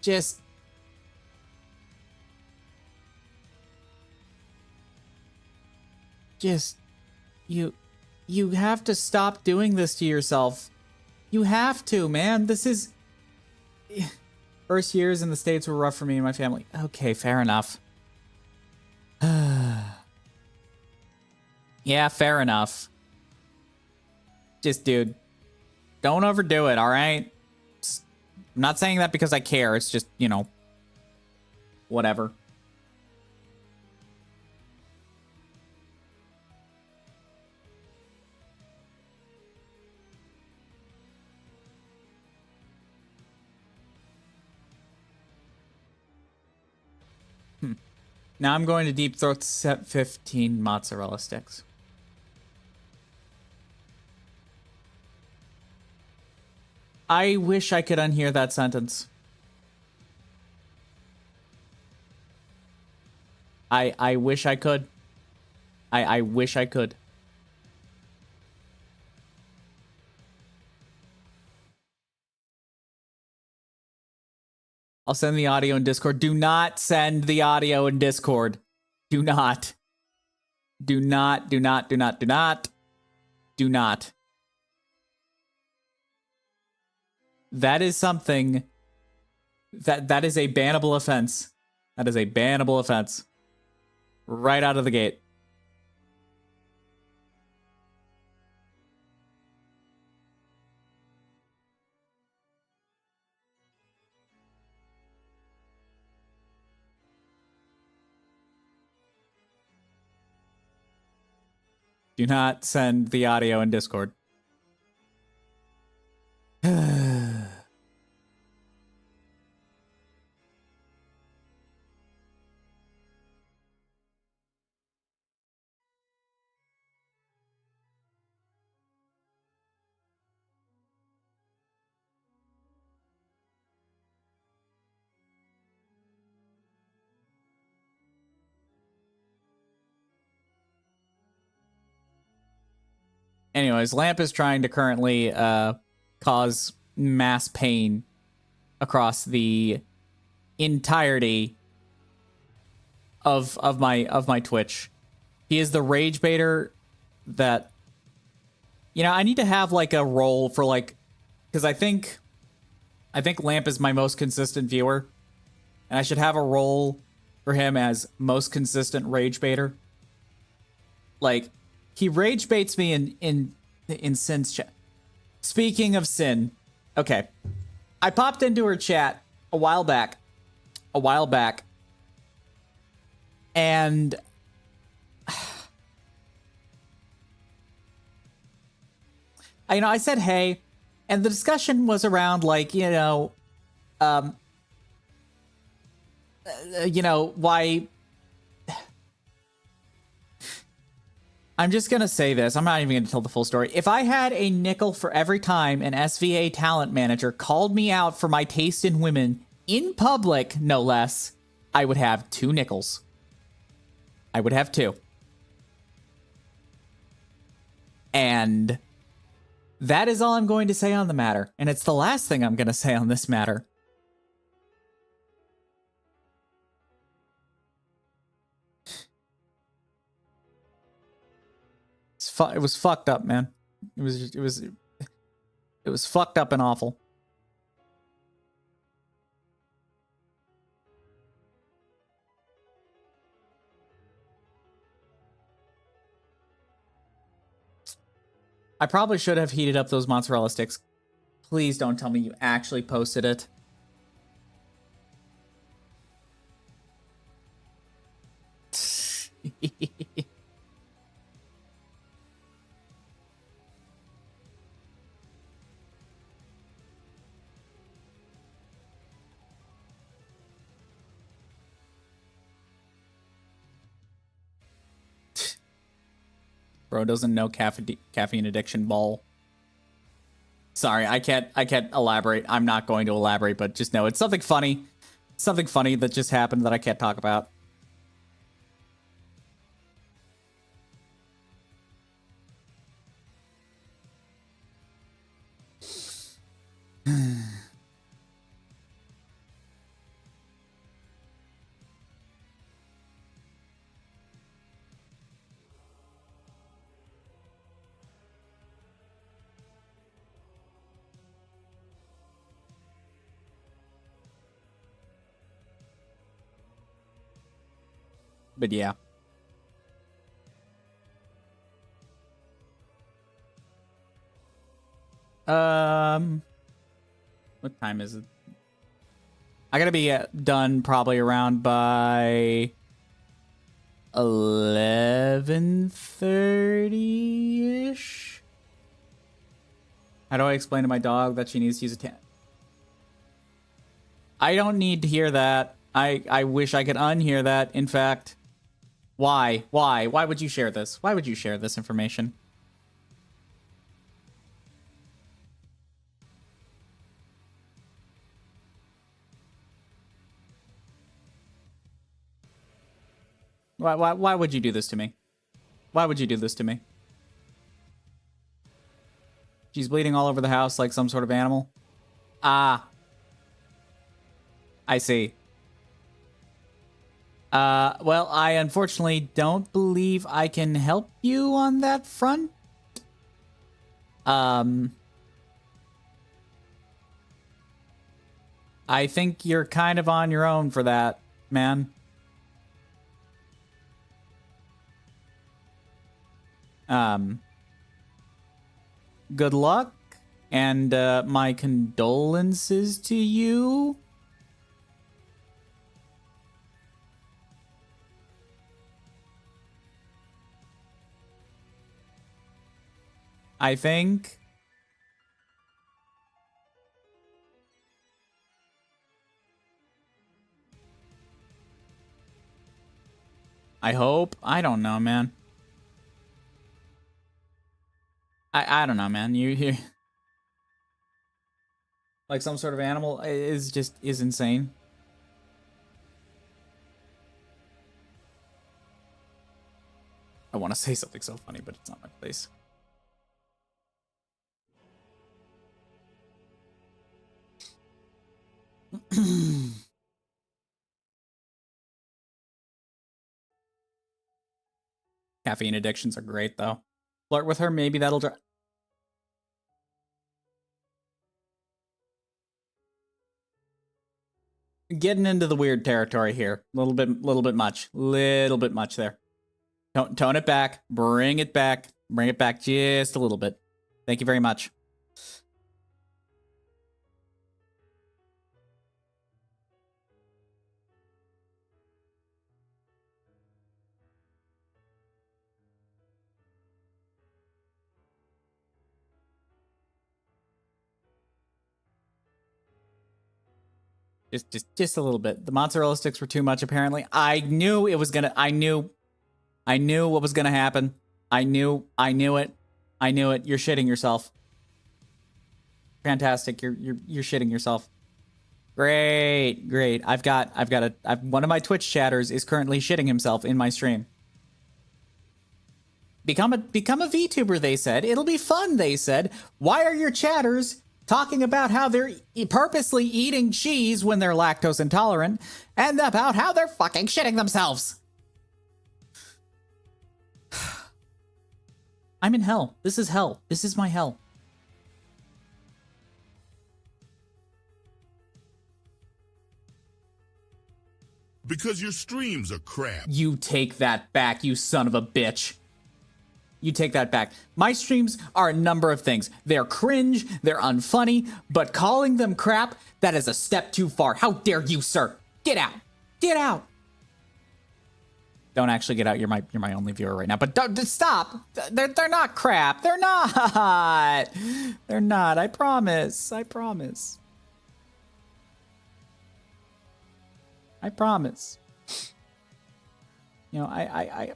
Just... You have to stop doing this to yourself. You have to, man. This is... First years in the States were rough for me and my family. Okay, fair enough. Yeah, fair enough. Just, dude, don't overdo it, alright? I'm not saying that because I care. It's just, whatever. Now I'm going to deep throat set 15 mozzarella sticks. I wish I could unhear that sentence. I wish I could. I wish I could. I'll send the audio in Discord. Do not send the audio in Discord. Do not. Do not, do not, do not, do not. Do not. That is something that is a bannable offense. That is a bannable offense. Right out of the gate. Do not send the audio in Discord. Anyways, Lamp is trying to currently cause mass pain across the entirety of my Twitch. He is the rage baiter that, you know, I need to have like a role for like, because I think Lamp is my most consistent viewer, and I should have a role for him as most consistent rage baiter. Like, he rage baits me in Sin's chat. Speaking of Sin, okay, I popped into her chat a while back, and I said hey, and the discussion was around like, why. I'm just going to say this. I'm not even going to tell the full story. If I had a nickel for every time an SVA talent manager called me out for my taste in women, in public, no less, I would have 2 nickels. I would have 2. And that is all I'm going to say on the matter. And it's the last thing I'm going to say on this matter. It was fucked up, man. It was fucked up and awful. I probably should have heated up those mozzarella sticks. Please don't tell me you actually posted it. Bro doesn't know caffeine addiction ball. Sorry, I can't elaborate. I'm not going to elaborate, but just know it's something funny. Something funny that just happened that I can't talk about. But yeah. What time is it? I gotta be done probably around by 11:30-ish. How do I explain to my dog that she needs to use a I don't need to hear that. I wish I could unhear that. In fact, why? Why would you share this? Why would you share this information? Why would you do this to me? Why would you do this to me? She's bleeding all over the house like some sort of animal. Ah. I see. Well, I unfortunately don't believe I can help you on that front. I think you're kind of on your own for that, man. Good luck, and my condolences to you. I think. I hope. I don't know, man. I don't know, man. You like some sort of animal is insane. I want to say something so funny, but it's not my place. Caffeine addictions are great, though. Flirt with her, maybe that'll drive. Getting into the weird territory here. Little bit much there. Tone it back. Bring it back just a little bit. Thank you very much. Just a little bit. The mozzarella sticks were too much, apparently. I knew it was gonna. I knew what was gonna happen. I knew it. You're shitting yourself. Fantastic. You're shitting yourself. Great. One of my Twitch chatters is currently shitting himself in my stream. Become a VTuber, they said. It'll be fun, they said. Why are your chatters talking about how they're purposely eating cheese when they're lactose intolerant, and about how they're fucking shitting themselves? I'm in hell. This is hell. This is my hell. Because your streams are crap. You take that back, you son of a bitch. You take that back. My streams are a number of things. They're cringe, they're unfunny, but calling them crap, that is a step too far. How dare you, sir? Get out. Get out. Don't actually get out. You're my only viewer right now. But don't stop. They're not crap. They're not. They're not. I promise. I promise. I promise. You know,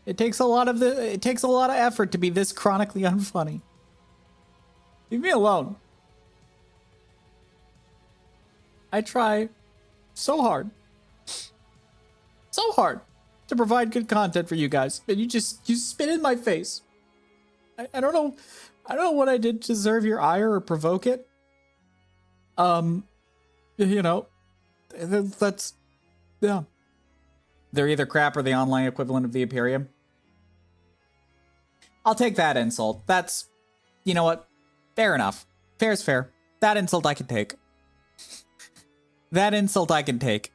it takes a lot of effort to be this chronically unfunny. Leave me alone. I try so hard to provide good content for you guys, and you spit in my face. I don't know what I did to deserve your ire or provoke it. You know, that's, yeah. They're either crap or the online equivalent of the Imperium. I'll take that insult. That's, you know what? Fair enough. Fair's fair. That insult I can take. That insult I can take.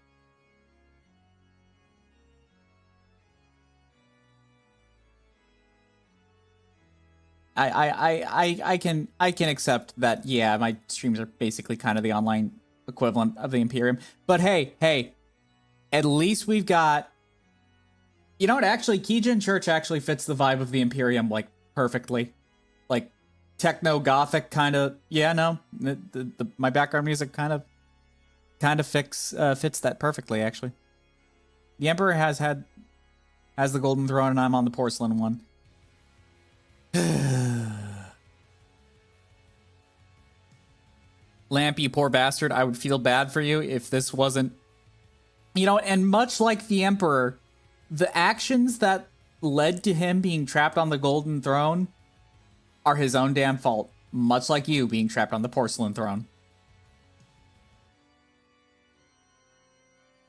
I can accept that, yeah, my streams are basically kind of the online equivalent of the Imperium. But hey, at least we've got, you know what, actually, Kijin Church actually fits the vibe of the Imperium, like, perfectly. Like, techno-gothic kind of, yeah, no, my background music kind of kind of fits that perfectly, actually. The Emperor has the golden throne, and I'm on the porcelain one. Lamp, you poor bastard. I would feel bad for you if this wasn't... You know, and much like the Emperor, the actions that led to him being trapped on the golden throne are his own damn fault. Much like you being trapped on the porcelain throne.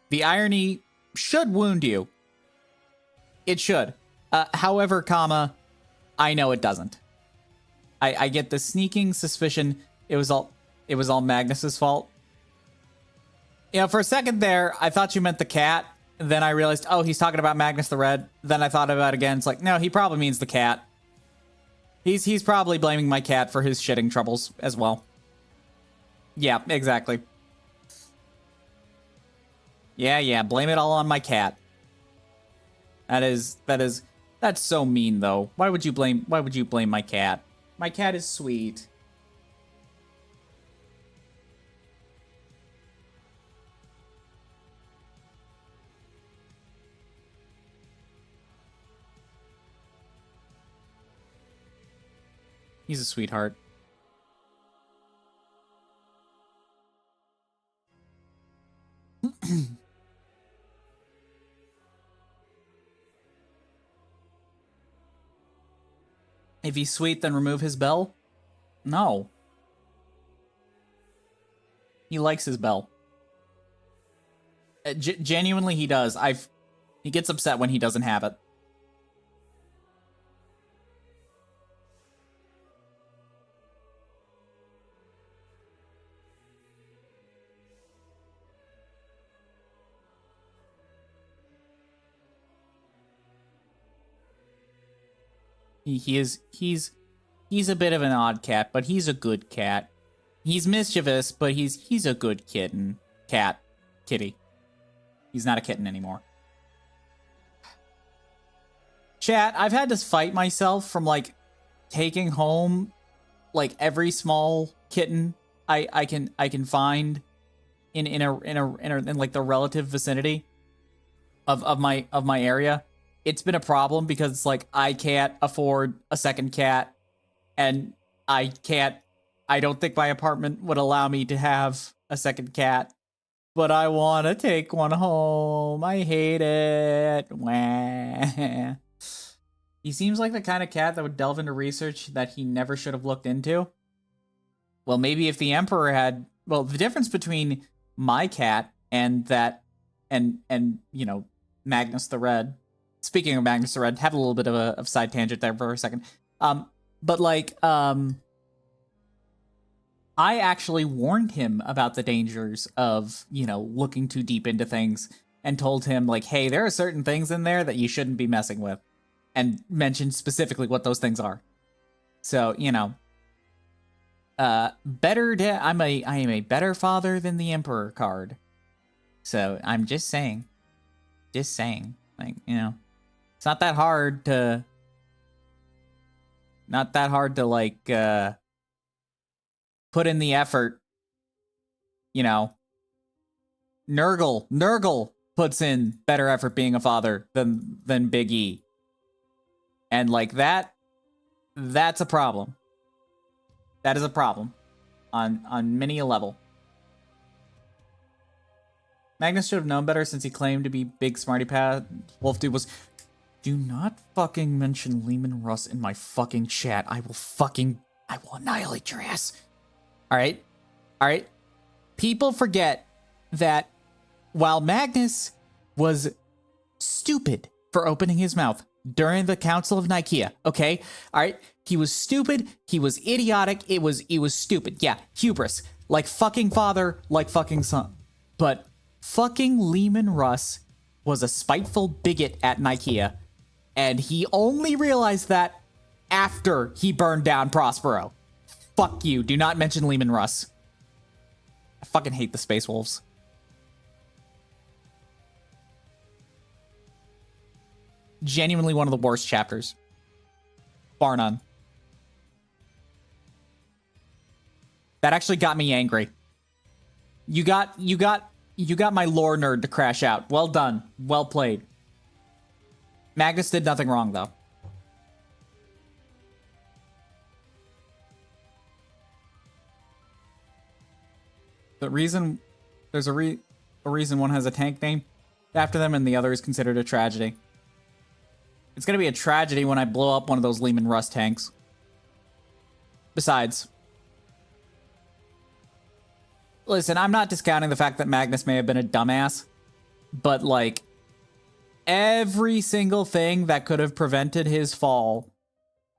The irony should wound you. It should. However, comma, I know it doesn't. I get the sneaking suspicion it was all Magnus's fault. You know, for a second there, I thought you meant the cat. Then I realized, oh, he's talking about Magnus the Red. Then I thought about it again. It's like, no, he probably means the cat. He's probably blaming my cat for his shitting troubles as well. Yeah, exactly. Yeah, blame it all on my cat. That's so mean though. Why would you blame my cat? My cat is sweet. He's a sweetheart. If he's sweet, then remove his bell? No. He likes his bell. Genuinely, he does. He gets upset when he doesn't have it. He's a bit of an odd cat, but he's a good cat. He's mischievous, but he's a good kitty. He's not a kitten anymore. Chat, I've had to fight myself from like taking home like every small kitten I can find in like the relative vicinity of my area. It's been a problem because it's like I can't afford a second cat, and I don't think my apartment would allow me to have a second cat, but I want to take one home. I hate it. Wah. He seems like the kind of cat that would delve into research that he never should have looked into. Well, maybe if the Emperor had... Well, the difference between my cat and that... And you know, Magnus the Red... Speaking of Magnus the Red, have a little bit of a side tangent there for a second. But like, I actually warned him about the dangers of, you know, looking too deep into things, and told him like, hey, there are certain things in there that you shouldn't be messing with, and mentioned specifically what those things are. So, you know, I am a better father than the Emperor card. So I'm just saying, like, you know. It's not that hard to like put in the effort, you know. Nurgle puts in better effort being a father than Big E. And like that's a problem. That is a problem on many a level. Magnus should have known better since he claimed to be big smarty pants. Wolf Dude was... Do not fucking mention Lehman Russ in my fucking chat. I will annihilate your ass. Alright? Alright? People forget that while Magnus was stupid for opening his mouth during the Council of Nicaea, okay? Alright? He was stupid, he was idiotic, it was stupid. Yeah, hubris. Like fucking father, like fucking son. But fucking Lehman Russ was a spiteful bigot at Nicaea. And he only realized that after he burned down Prospero. Fuck you. Do not mention Lehman Russ. I fucking hate the Space Wolves. Genuinely one of the worst chapters. Bar none. That actually got me angry. You got my lore nerd to crash out. Well done. Well played. Magnus did nothing wrong, though. The reason there's a reason one has a tank name after them and the other is considered a tragedy. It's gonna be a tragedy when I blow up one of those Lehman Russ tanks. Besides, listen, I'm not discounting the fact that Magnus may have been a dumbass, but like every single thing that could have prevented his fall,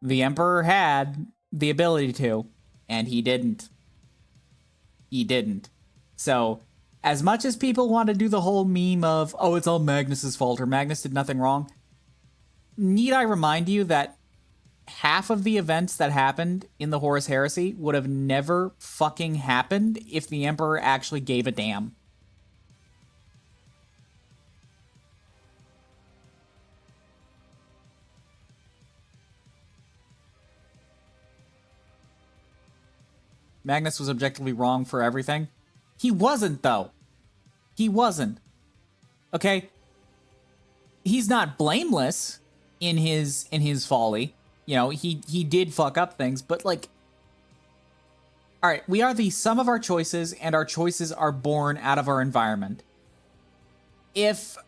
the Emperor had the ability to, and he didn't. He didn't. So, as much as people want to do the whole meme of, oh, it's all Magnus's fault or Magnus did nothing wrong, need I remind you that half of the events that happened in the Horus Heresy would have never fucking happened if the Emperor actually gave a damn. Magnus was objectively wrong for everything. He wasn't, though. He wasn't. Okay? He's not blameless in his folly. You know, he did fuck up things, but like, all right, we are the sum of our choices, and our choices are born out of our environment. If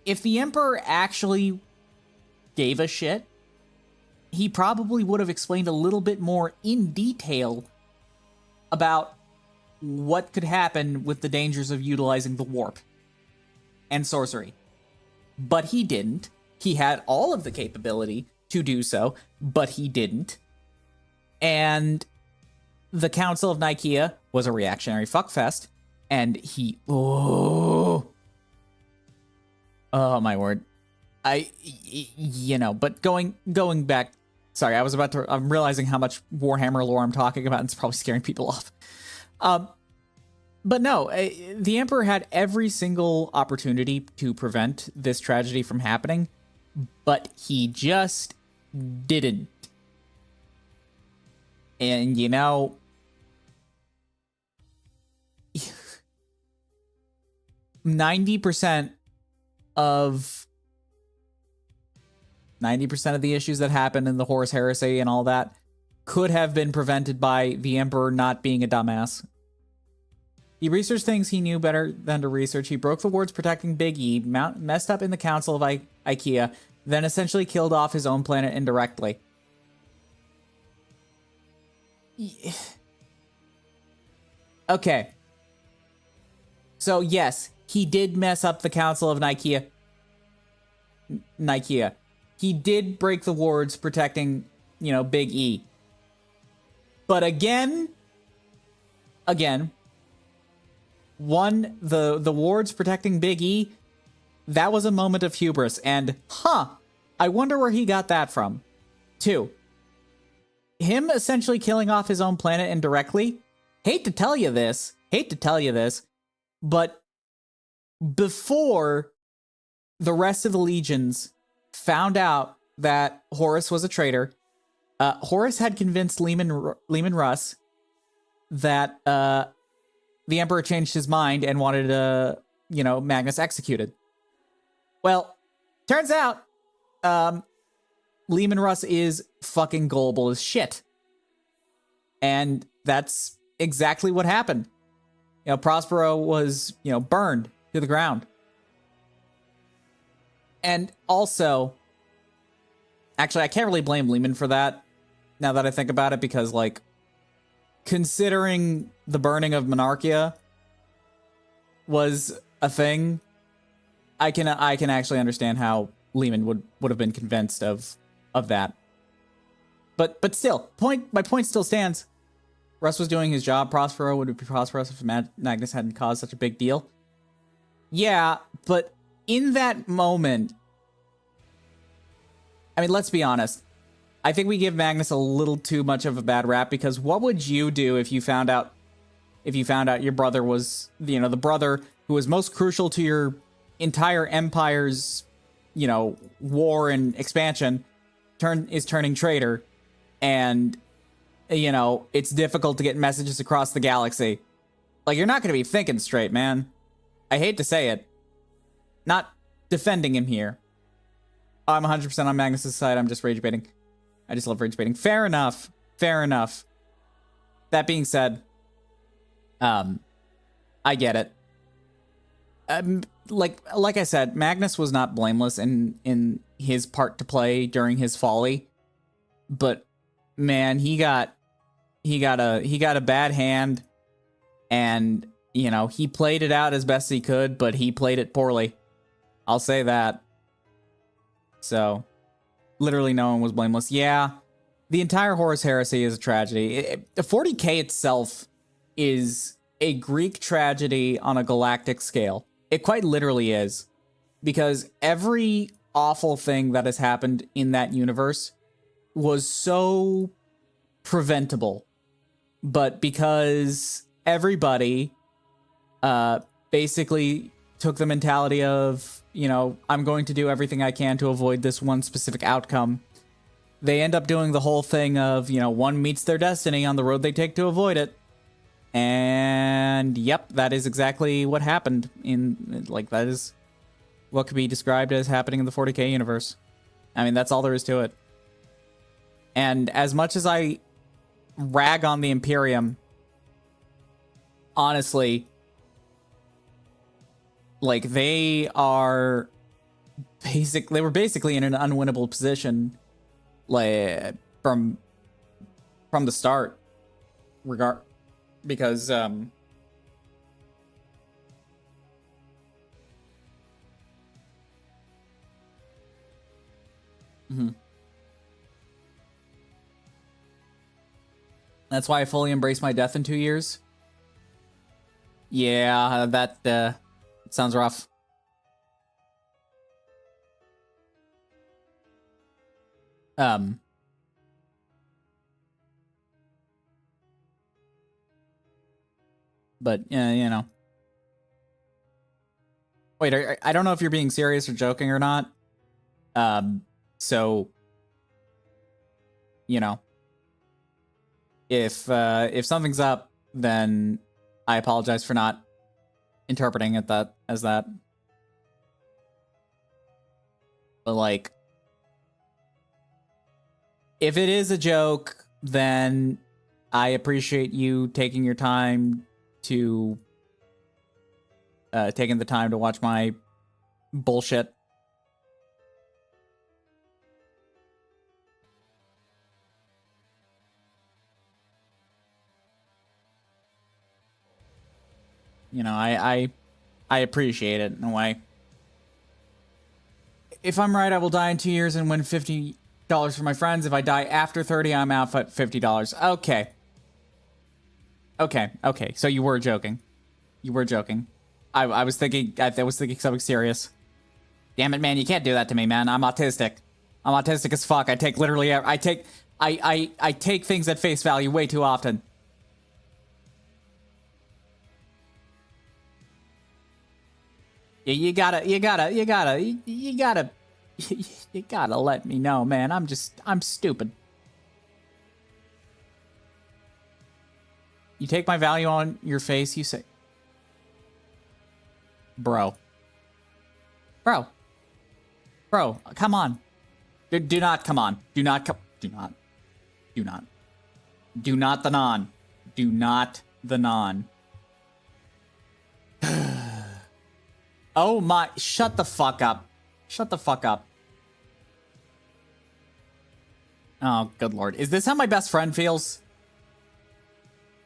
the Emperor actually gave a shit, he probably would have explained a little bit more in detail about what could happen with the dangers of utilizing the warp and sorcery. But he didn't. He had all of the capability to do so, but he didn't. And the Council of Nicaea was a reactionary fuckfest, and he... Oh my word. You know, but going back... Sorry, I'm realizing how much Warhammer lore I'm talking about, and it's probably scaring people off. But no, the Emperor had every single opportunity to prevent this tragedy from happening, but he just didn't. And, you know... 90% of the issues that happened in the Horus Heresy and all that could have been prevented by the Emperor not being a dumbass. He researched things he knew better than to research. He broke the wards protecting Big E, messed up in the Council of Ikea, then essentially killed off his own planet indirectly. Okay. So yes, he did mess up the Council of Nicaea. He did break the wards protecting, you know, Big E. But again, the wards protecting Big E, that was a moment of hubris, and I wonder where he got that from. 2, him essentially killing off his own planet indirectly. Hate to tell you this, but before the rest of the legions found out that Horus was a traitor, Horus had convinced Lehman Russ that the Emperor changed his mind and wanted Magnus executed. Well, turns out Lehman Russ is fucking gullible as shit. And that's exactly what happened. You know, Prospero was, burned to the ground. And also, actually, I can't really blame Lehman for that, now that I think about it, because, like, considering the burning of Monarchia was a thing, I can actually understand how Lehman would have been convinced of that. But still, my point still stands. Russ was doing his job. Prospero would be prosperous if Magnus hadn't caused such a big deal. Yeah, but in that moment, I mean, let's be honest. I think we give Magnus a little too much of a bad rap, because what would you do if you found out your brother was, the brother who was most crucial to your entire empire's, war and expansion is turning traitor, and it's difficult to get messages across the galaxy. Like, you're not gonna be thinking straight, man. I hate to say it. Not defending him here. Oh, I'm 100% on Magnus's side. I'm just rage baiting. I just love rage baiting. Fair enough. Fair enough. That being said, I get it. Like I said, Magnus was not blameless in his part to play during his folly, but man, he got a bad hand, and you know, he played it out as best he could, but he played it poorly. I'll say that. So, literally no one was blameless. Yeah, the entire Horus Heresy is a tragedy. The 40K itself is a Greek tragedy on a galactic scale. It quite literally is. Because every awful thing that has happened in that universe was so preventable. But because everybody basically took the mentality of, you know, I'm going to do everything I can to avoid this one specific outcome, they end up doing the whole thing of, you know, one meets their destiny on the road they take to avoid it. And yep, that is exactly what happened that is what could be described as happening in the 40K universe. I mean, that's all there is to it. And as much as I rag on the Imperium, honestly, like, they were basically in an unwinnable position, like, from the start, because that's why I fully embrace my death in 2 years. Yeah, that sounds rough. But you know. Wait, I don't know if you're being serious or joking or not. So, you know, if something's up, then I apologize for not interpreting it as that. But like, if it is a joke, then I appreciate you taking your time to taking the time to watch my bullshit. You know, I appreciate it in a way. If I'm right, I will die in 2 years and win $50 for my friends. If I die after 30, I'm out at $50. Okay. Okay. So you were joking. You were joking. I was thinking something serious. Damn it, man! You can't do that to me, man. I'm autistic. I'm autistic as fuck. I take literally. I take things at face value way too often. You gotta let me know, man. I'm stupid. You take my value on your face, you say. Bro, come on. Do not come on. Do not the non. Do not the non. Oh my, shut the fuck up. Shut the fuck up. Oh, good lord. Is this how my best friend feels?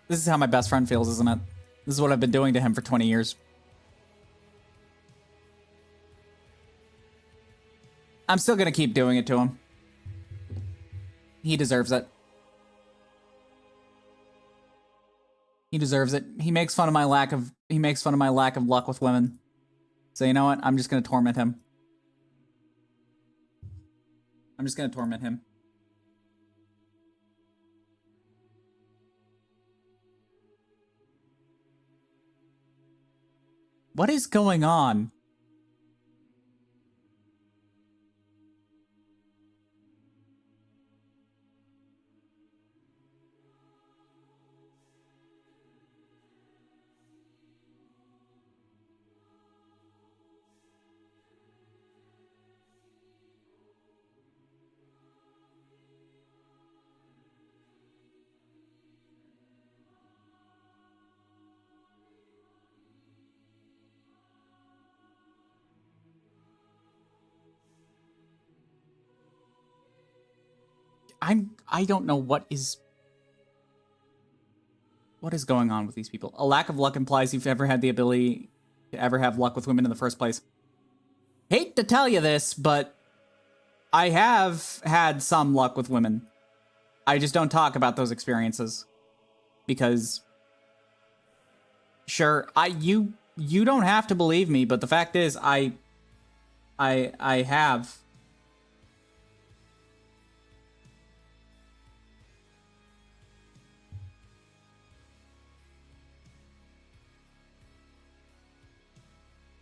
This is how my best friend feels, isn't it? This is what I've been doing to him for 20 years. I'm still gonna keep doing it to him. He deserves it. He deserves it. He makes fun of my lack of luck with women. So you know what? I'm just gonna torment him. I'm just gonna torment him. What is going on? I don't know what is going on with these people. A lack of luck implies you've ever had the ability to ever have luck with women in the first place. Hate to tell you this, but I have had some luck with women. I just don't talk about those experiences because sure, you don't have to believe me, but the fact is I have.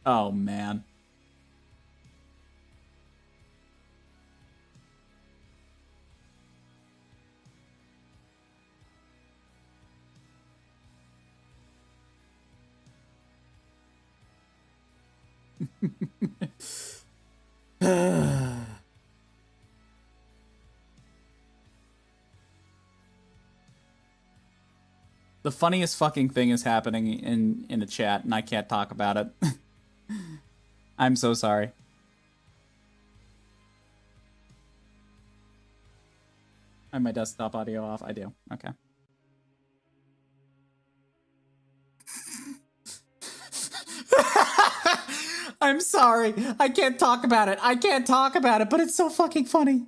Oh man. The funniest fucking thing is happening in a chat, and I can't talk about it. I'm so sorry. I have my desktop audio off. I do. Okay. I'm sorry. I can't talk about it. I can't talk about it, but it's so fucking funny.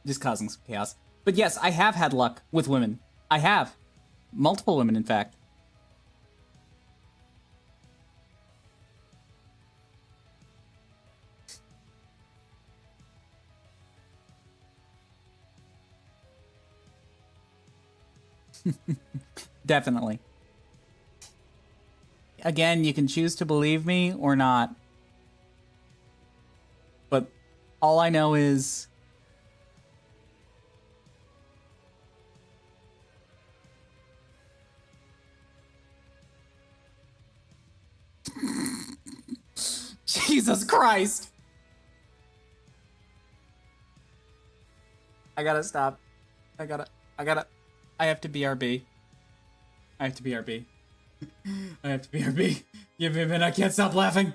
Just causing some chaos. But yes, I have had luck with women. I have. Multiple women, in fact. Definitely. Again, you can choose to believe me or not. But all I know is Jesus Christ. I gotta stop. I have to BRB. I have to BRB. I have to BRB. Give me a minute, I can't stop laughing.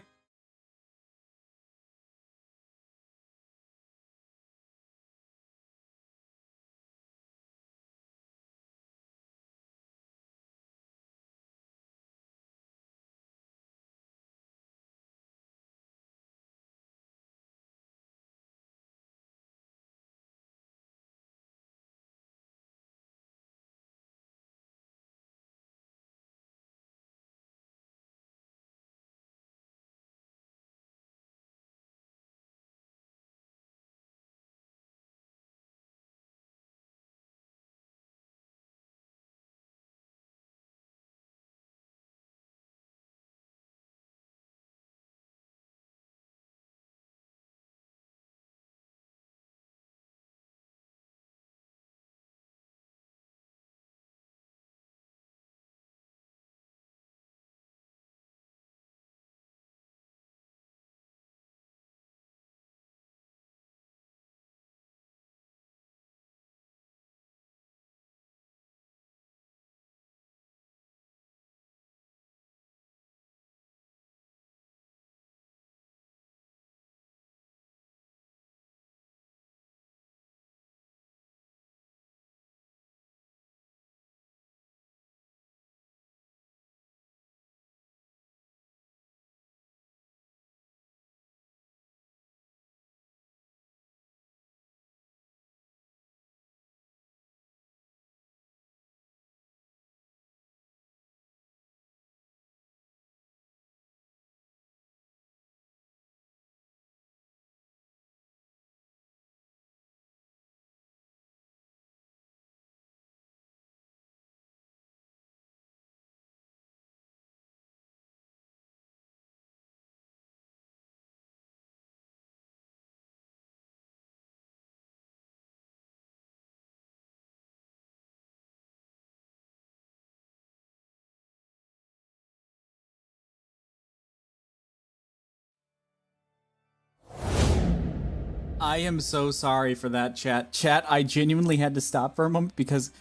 I am so sorry for that, chat. Chat, I genuinely had to stop for a moment because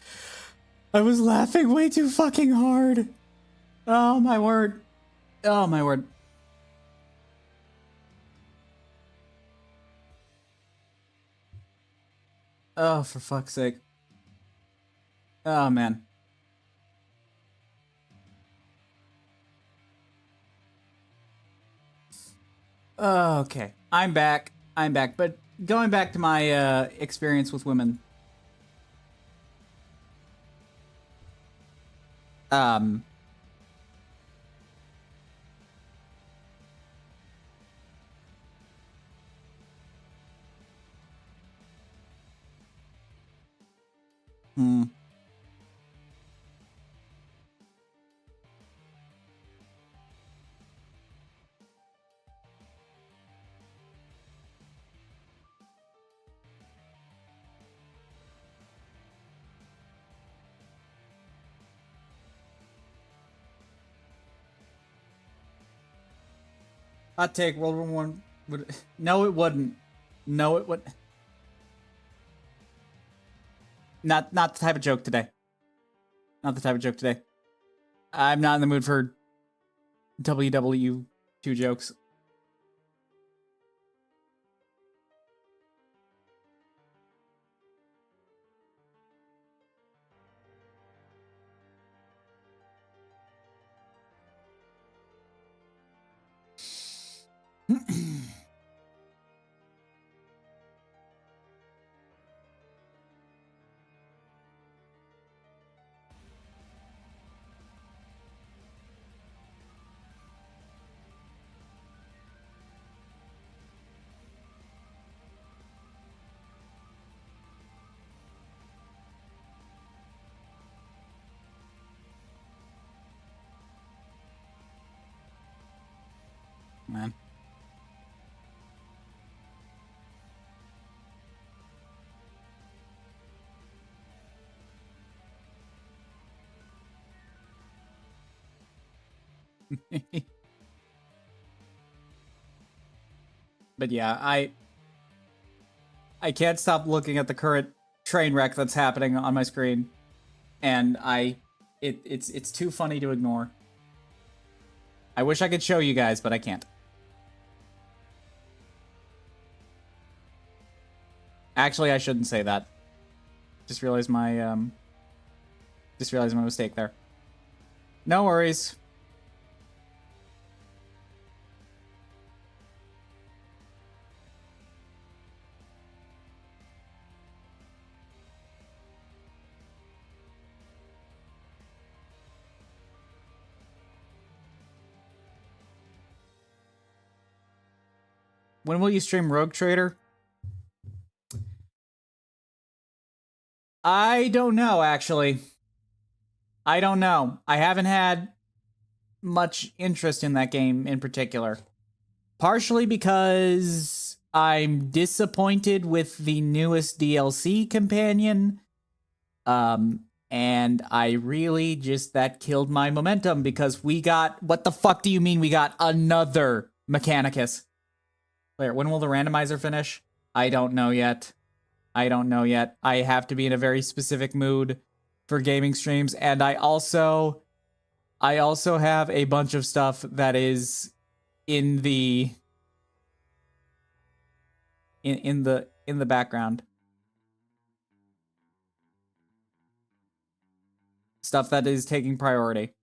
I was laughing way too fucking hard. Oh my word. Oh my word. Oh, for fuck's sake. Oh, man. Okay. I'm back. I'm back. But going back to my experience with women. Um... Hmm. Hot take, World War One would... No, it wouldn't. No, it would... Not the type of joke today. Not the type of joke today. I'm not in the mood for WW2 jokes. Man. But yeah, I can't stop looking at the current train wreck that's happening on my screen, and it's too funny to ignore. I wish I could show you guys, but I can't. Actually, I shouldn't say that. Just realized my mistake there. No worries. When will you stream Rogue Trader? I don't know, actually. I don't know. I haven't had much interest in that game in particular. Partially because I'm disappointed with the newest DLC companion. And I really just, that killed my momentum because we got, what the fuck do you mean we got another Mechanicus? Wait, when will the randomizer finish? I don't know yet. I don't know yet. I have to be in a very specific mood for gaming streams, and I also have a bunch of stuff that is in the in the background. Stuff that is taking priority.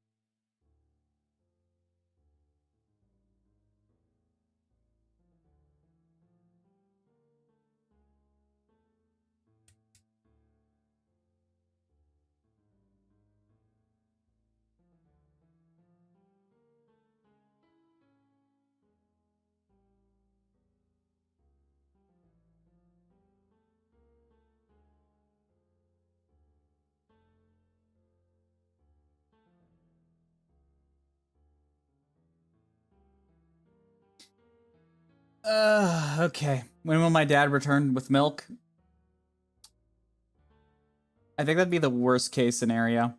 Okay. When will my dad return with milk? I think that'd be the worst case scenario.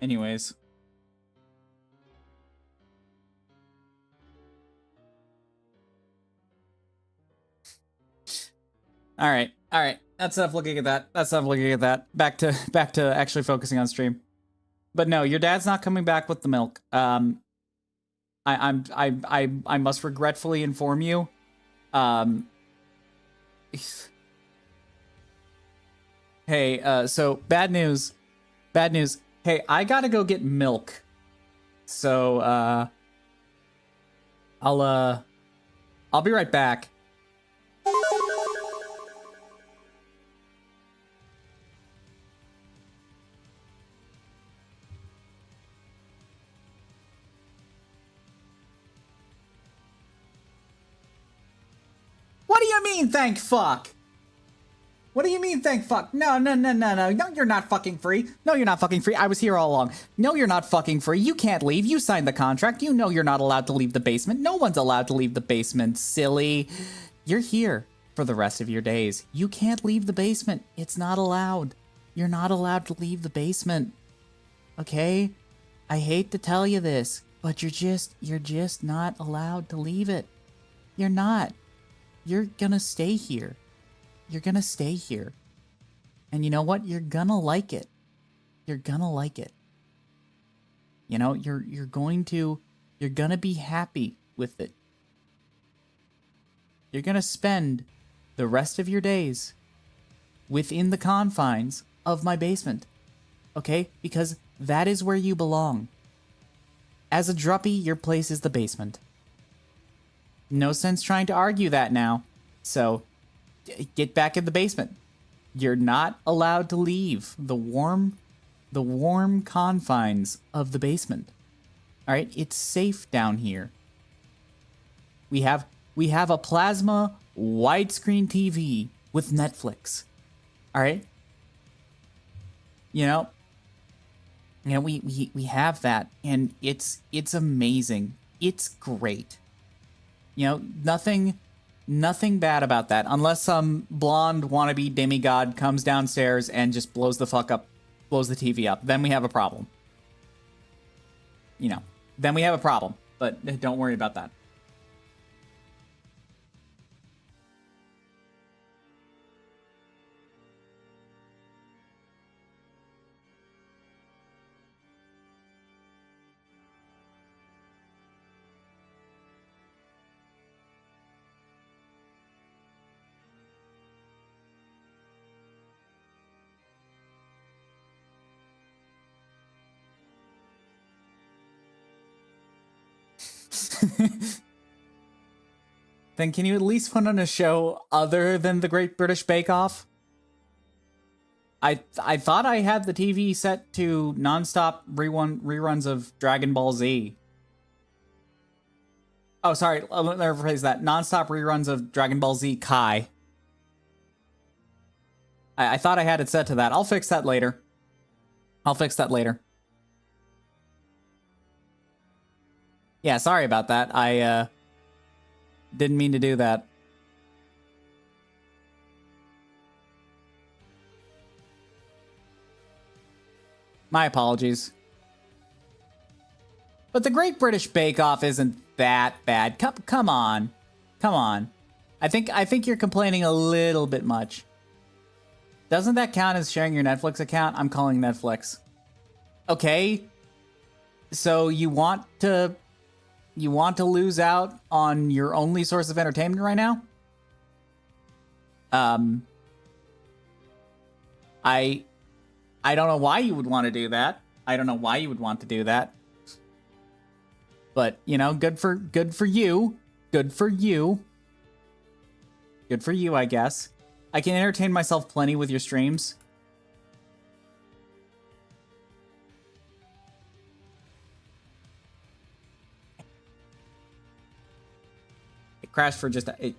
Anyways. All right. That's enough looking at that. Back to actually focusing on stream. But no, your dad's not coming back with the milk. I must regretfully inform you. Hey, so bad news. Hey, I gotta go get milk. So I'll be right back. What do you mean, thank fuck? What do you mean, thank fuck? No, you're not fucking free. No, you're not fucking free. I was here all along. No, you're not fucking free. You can't leave. You signed the contract. You know you're not allowed to leave the basement. No one's allowed to leave the basement, silly. You're here for the rest of your days. You can't leave the basement. It's not allowed. You're not allowed to leave the basement. Okay? I hate to tell you this, but you're just not allowed to leave it. You're not. You're gonna stay here. You're gonna stay here. And you know what? You're gonna like it. You're gonna like it. You know, you're gonna be happy with it. You're gonna spend the rest of your days within the confines of my basement. Okay? Because that is where you belong. As a druppy, your place is the basement. No sense trying to argue that now. So, get back in the basement. You're not allowed to leave the warm confines of the basement. All right, it's safe down here. We have a plasma widescreen TV with Netflix. All right? You know, we have that, and it's amazing. It's great. You know, nothing bad about that, unless some blonde wannabe demigod comes downstairs and just blows the TV up. Then we have a problem. You know, then we have a problem, but don't worry about that. Then can you at least put on a show other than the Great British Bake Off? I thought I had the TV set to non-stop reruns of Dragon Ball Z. Oh, sorry, let me rephrase that. Non-stop reruns of Dragon Ball Z Kai. I thought I had it set to that. I'll fix that later. Yeah, sorry about that. I didn't mean to do that. My apologies. But the Great British Bake Off isn't that bad. Come on. I think you're complaining a little bit much. Doesn't that count as sharing your Netflix account? I'm calling Netflix. Okay. So you want to lose out on your only source of entertainment right now? I don't know why you would want to do that. But, you know, good for you. Good for you, I guess. I can entertain myself plenty with your streams. It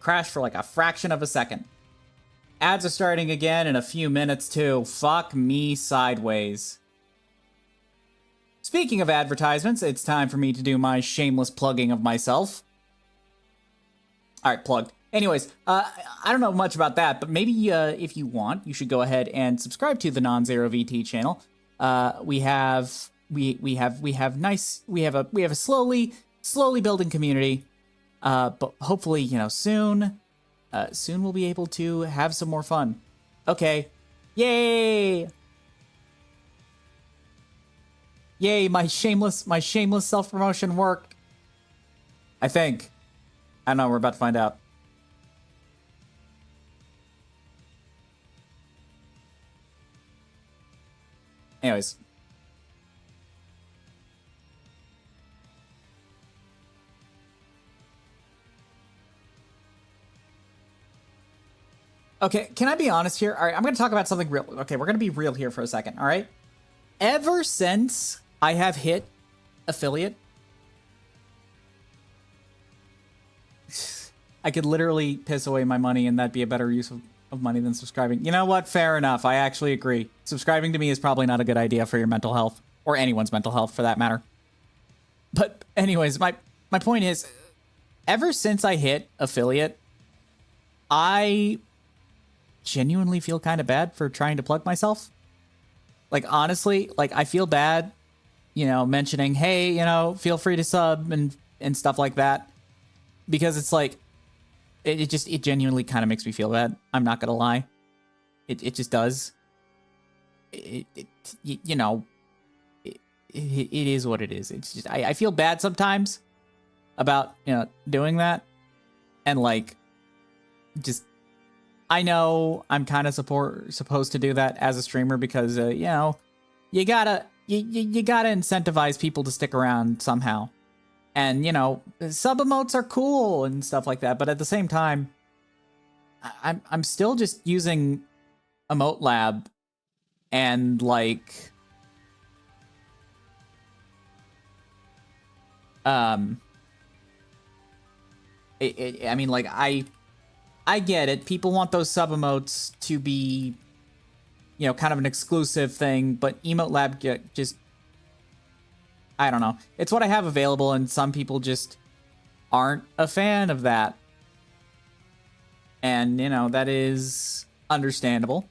crashed for like a fraction of a second. Ads are starting again in a few minutes too. Fuck me sideways. Speaking of advertisements, it's time for me to do my shameless plugging of myself. Alright, plugged. Anyways, I don't know much about that, but maybe if you want, you should go ahead and subscribe to the Non-Zero VT channel. We have we have a slowly building community. But hopefully, soon we'll be able to have some more fun. Okay. Yay! Yay, my shameless self-promotion worked. I think. I don't know, we're about to find out. Anyways. Okay, can I be honest here? All right, I'm going to talk about something real. Okay, we're going to be real here for a second, all right? Ever since I have hit affiliate, I could literally piss away my money and that'd be a better use of money than subscribing. You know what? Fair enough. I actually agree. Subscribing to me is probably not a good idea for your mental health, or anyone's mental health for that matter. But anyways, my point is, ever since I hit affiliate, I genuinely feel kind of bad for trying to plug myself. Like, honestly, like, I feel bad, mentioning, hey, feel free to sub and stuff like that. Because it's like, it genuinely kind of makes me feel bad. I'm not gonna lie. It just does. It is what it is. It's just, I feel bad sometimes about, doing that. And like, just, I know I'm kind of supposed to do that as a streamer because, you gotta incentivize people to stick around somehow. And, sub emotes are cool and stuff like that. But at the same time, I'm still just using Emote Lab and like, I mean, like, I get it. People want those sub emotes to be, kind of an exclusive thing, but Emote Lab just, I don't know. It's what I have available, and some people just aren't a fan of that. And, that is understandable.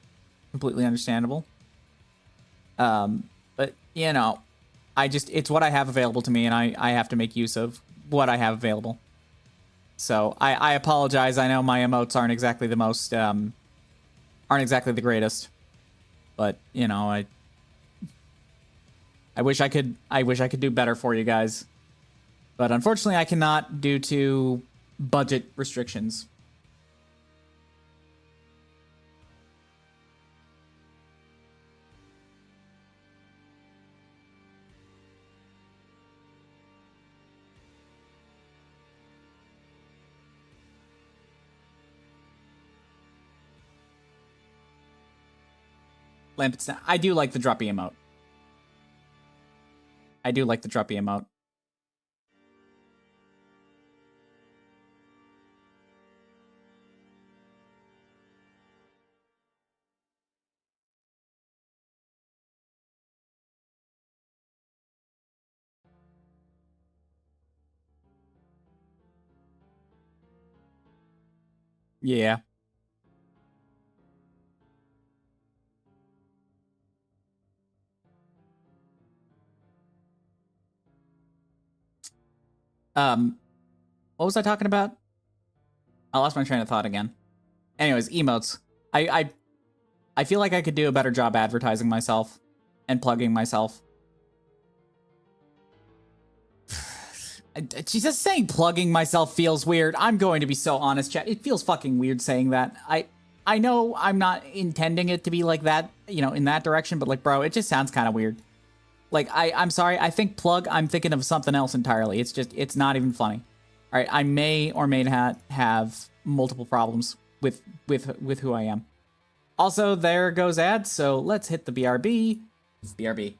Completely understandable. But, it's what I have available to me, and I have to make use of what I have available. So, I apologize. I know my emotes aren't exactly the most, aren't exactly the greatest. But, I wish I could do better for you guys. But unfortunately I cannot due to budget restrictions. Lampets, I do like the droppy emote. I do like the droppy emote. Yeah. What was I talking about? I lost my train of thought again. Anyways, emotes. I feel like I could do a better job advertising myself and plugging myself. Just saying plugging myself feels weird. I'm going to be so honest, chat. It feels fucking weird saying that. I know I'm not intending it to be like that, in that direction, but like, bro, it just sounds kind of weird. Like, I'm sorry, I think plug, I'm thinking of something else entirely. It's not even funny. All right, I may or may not have multiple problems with who I am. Also, there goes ads, so let's hit the BRB. BRB.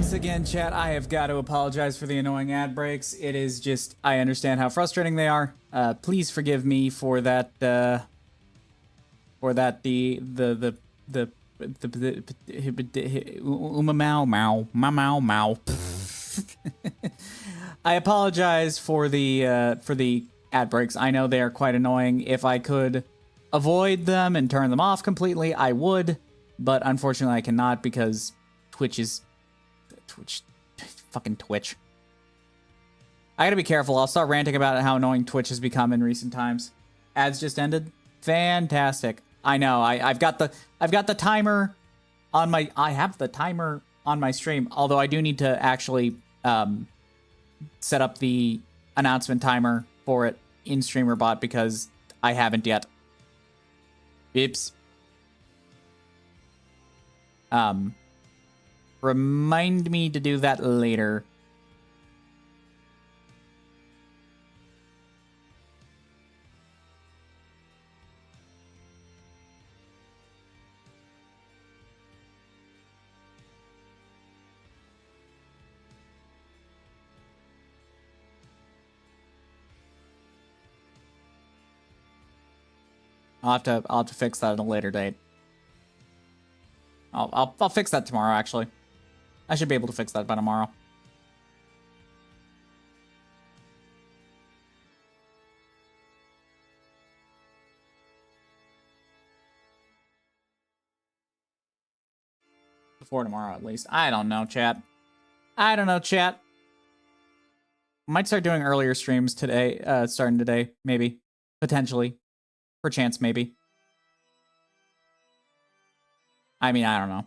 Once again, chat, I have got to apologize for the annoying ad breaks. It is just, I understand how frustrating they are. Please forgive me for that, the mau. I apologize for the ad breaks. I know they are quite annoying. If I could avoid them and turn them off completely, I would, but unfortunately I cannot because Twitch. Fucking Twitch. I gotta be careful. I'll start ranting about how annoying Twitch has become in recent times. Ads just ended. Fantastic. I know. I've got the timer on my. I have the timer on my stream. Although I do need to actually set up the announcement timer for it in StreamerBot because I haven't yet. Oops. Remind me to do that later. I'll have to fix that at a later date. I'll fix that tomorrow, actually. I should be able to fix that by tomorrow. Before tomorrow, at least. I don't know, chat. I don't know, chat. Might start doing earlier streams today, starting today, maybe. Potentially. Perchance, maybe. I mean, I don't know.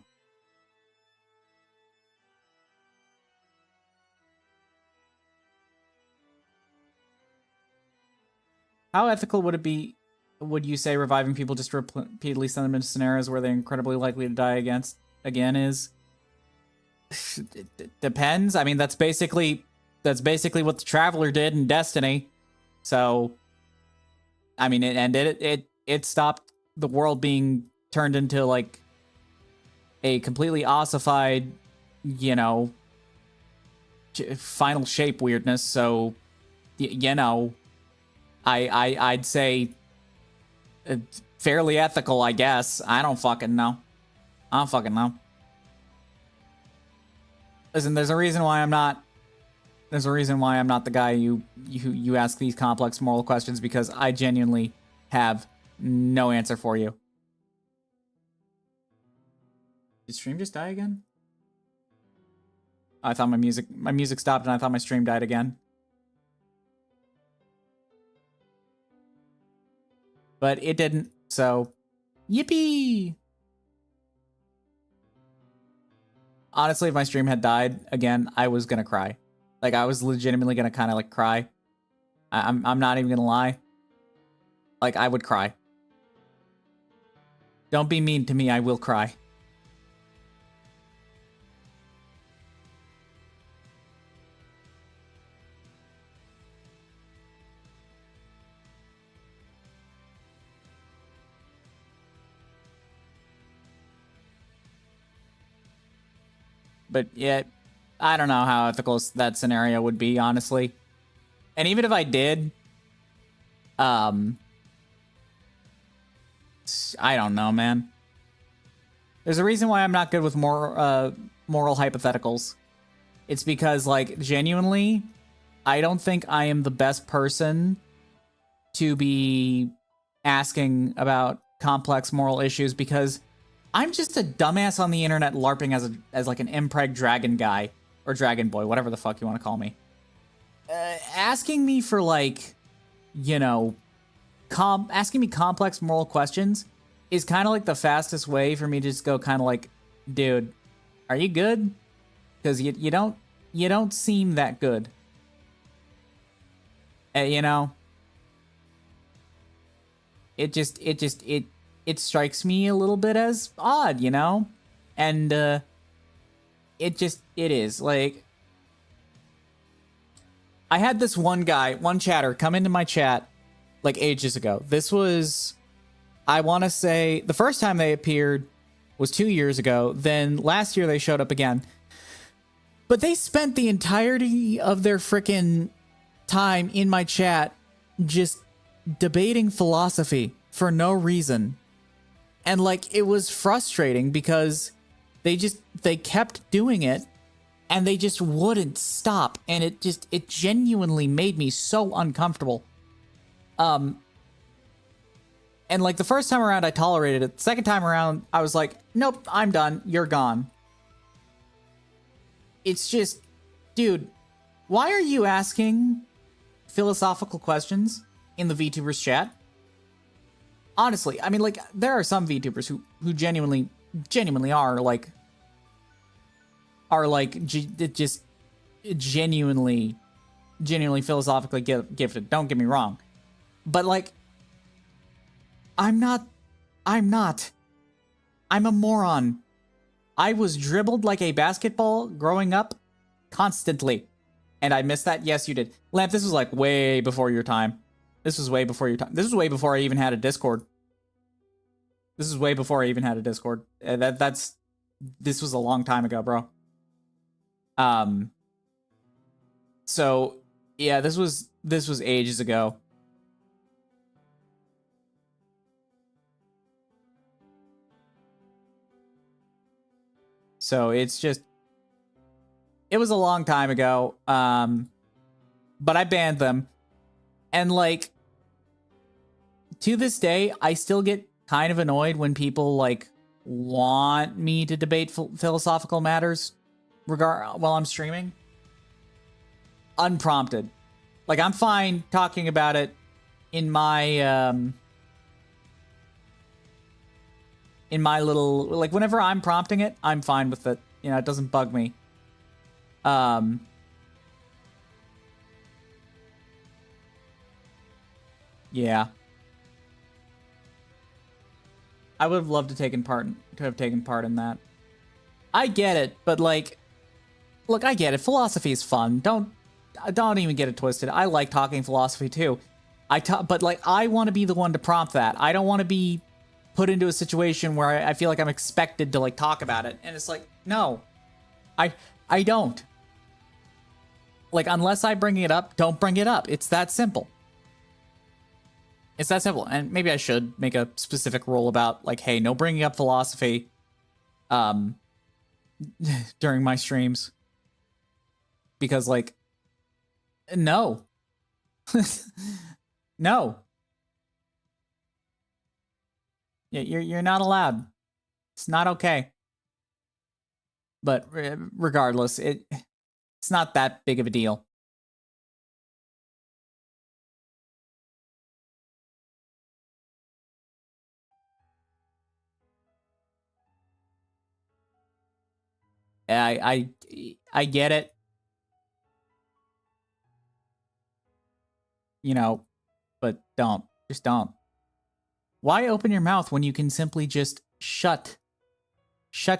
How ethical would it be, would you say, reviving people just to repeatedly send them into scenarios where they're incredibly likely to die again is? It depends. I mean, that's basically what the Traveler did in Destiny. So, I mean, it stopped the world being turned into, like, a completely ossified, you know, final shape weirdness. So, you know, I'd say fairly ethical, I guess. I don't fucking know. Listen, there's a reason why I'm not the guy you ask these complex moral questions, because I genuinely have no answer for you. Did stream just die again? I thought my music stopped and I thought my stream died again. But it didn't, so yippee! Honestly, if my stream had died again, I was gonna cry. Like, I was legitimately gonna kind of like cry. I'm not even gonna lie. Like, I would cry. Don't be mean to me, I will cry. But yeah, I don't know how ethical that scenario would be, honestly. And even if I did, I don't know, man. There's a reason why I'm not good with moral hypotheticals. It's because, like, genuinely, I don't think I am the best person to be asking about complex moral issues, because I'm just a dumbass on the internet LARPing as like an impreg dragon guy, or dragon boy, whatever the fuck you want to call me. Asking me for, like, you know, asking me complex moral questions is kind of like the fastest way for me to just go kind of like, dude, are you good? Because you don't seem that good. You know, it strikes me a little bit as odd, you know? And, it is. Like, I had this one chatter come into my chat, like, ages ago. This was, I want to say, the first time they appeared was 2 years ago. Then last year they showed up again. But they spent the entirety of their frickin' time in my chat just debating philosophy for no reason. And like, it was frustrating because they kept doing it and they just wouldn't stop. And it genuinely made me so uncomfortable. And like the first time around I tolerated it. The second time around I was like, nope, I'm done. You're gone. It's just, dude, why are you asking philosophical questions in the VTubers chat? Honestly, I mean, like, there are some VTubers who genuinely are just genuinely philosophically gifted. Don't get me wrong. But like, I'm not. I'm a moron. I was dribbled like a basketball growing up constantly. And I missed that? Yes, you did. Lamp, this was like way before your time. This was way before your time. This was way before I even had a Discord. This is way before I even had a Discord. This was a long time ago, bro. So yeah, this was ages ago. So it's just, it was a long time ago. But I banned them. And like, to this day, I still get kind of annoyed when people like want me to debate philosophical matters while I'm streaming. Unprompted. Like, I'm fine talking about it in my little, like, whenever I'm prompting it, I'm fine with it. You know, it doesn't bug me. Yeah. I would have loved to have taken part in that. I get it, but like, look, I get it. Philosophy is fun. Don't even get it twisted. I like talking philosophy too. But like, I want to be the one to prompt that. I don't want to be put into a situation where I feel like I'm expected to like talk about it. And it's like, no, I don't. Like, unless I bring it up, don't bring it up. It's that simple. It's that simple. And maybe I should make a specific rule about like, hey, no bringing up philosophy during my streams. Because like, no. No. Yeah, you're not allowed. It's not okay. But regardless, it's not that big of a deal. I get it. You know, but don't. Just don't. Why open your mouth when you can simply just shut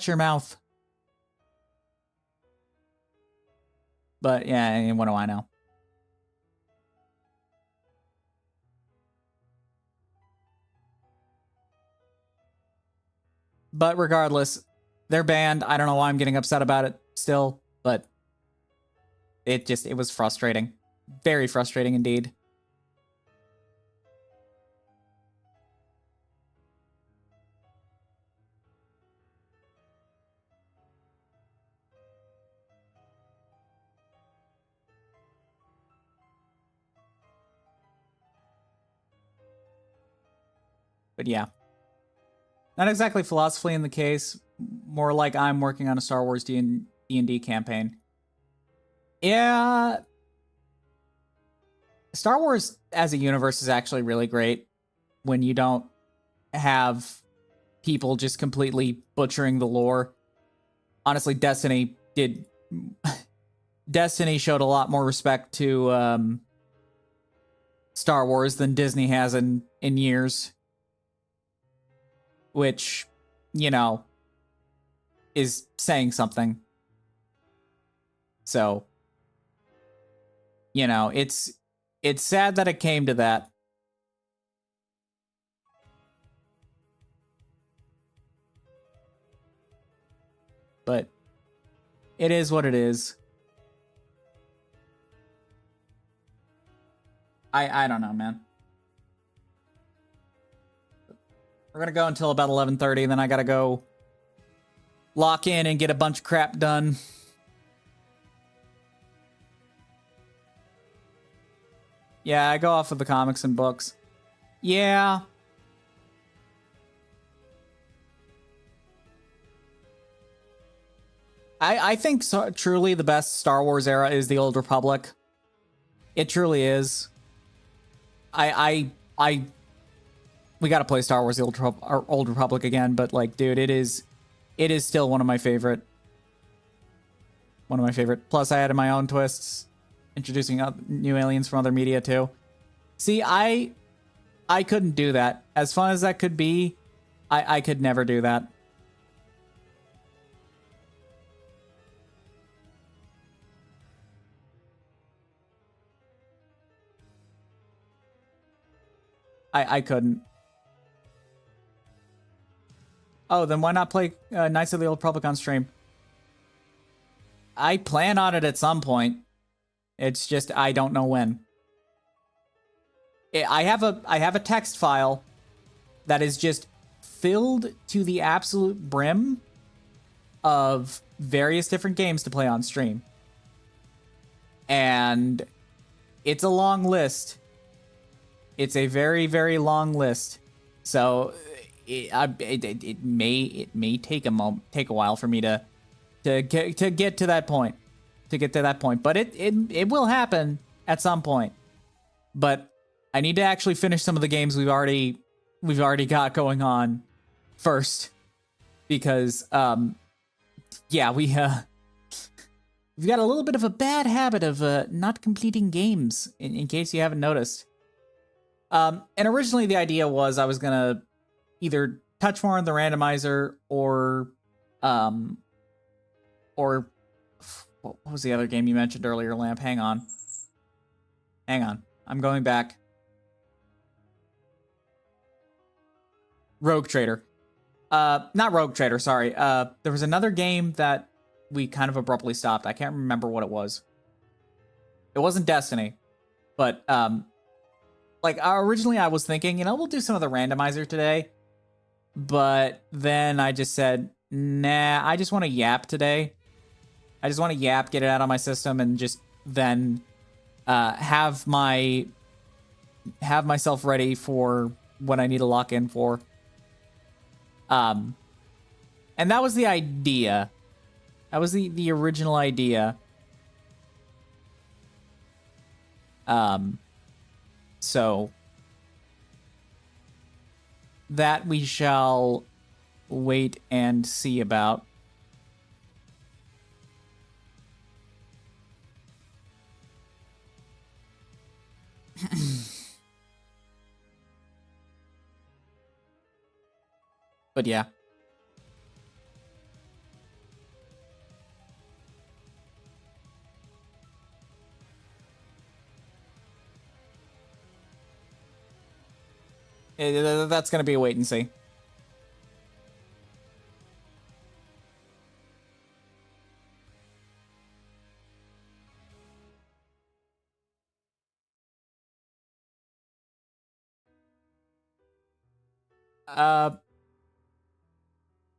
your mouth? But yeah, what do I know? But regardless, they're banned. I don't know why I'm getting upset about it still, but it was frustrating. Very frustrating indeed. But yeah. Not exactly philosophy in the case. More like I'm working on a Star Wars D&D campaign. Yeah. Star Wars as a universe is actually really great when you don't have people just completely butchering the lore. Honestly, Destiny showed a lot more respect to Star Wars than Disney has in years. Which, you know, is saying something. So, you know, it's sad that it came to that. But it is what it is. I don't know, man. We're gonna go until about 11:30, and then I gotta go lock in and get a bunch of crap done. Yeah, I go off of the comics and books. Yeah. I think so, truly the best Star Wars era is the Old Republic. It truly is. We gotta play Star Wars: The Old Republic again, but like, dude, it is still one of my favorite. Plus, I added my own twists, introducing new aliens from other media too. See, I couldn't do that. As fun as that could be, I could never do that. I couldn't. Oh, then why not play Knights of the Old Republic on stream? I plan on it at some point. It's just I don't know when. I have a text file that is just filled to the absolute brim of various different games to play on stream. And it's a long list. It's a very, very long list. So it may take a while for me to get to that point. But it will happen at some point. But I need to actually finish some of the games we've already got going on first, because yeah, we've got a little bit of a bad habit of not completing games, in case you haven't noticed. And originally the idea was I was gonna either touch more on the randomizer or what was the other game you mentioned earlier, Lamp? Hang on. I'm going back. Rogue Trader. Not Rogue Trader, sorry. There was another game that we kind of abruptly stopped. I can't remember what it was. It wasn't Destiny, but like originally I was thinking, we'll do some of the randomizer today, but then I just said, nah, I just want to yap today. I just want to yap, get it out of my system, and just then have myself ready for what I need to lock in for. And that was the idea. That was the original idea. So that we shall wait and see about. But yeah. That's going to be a wait and see.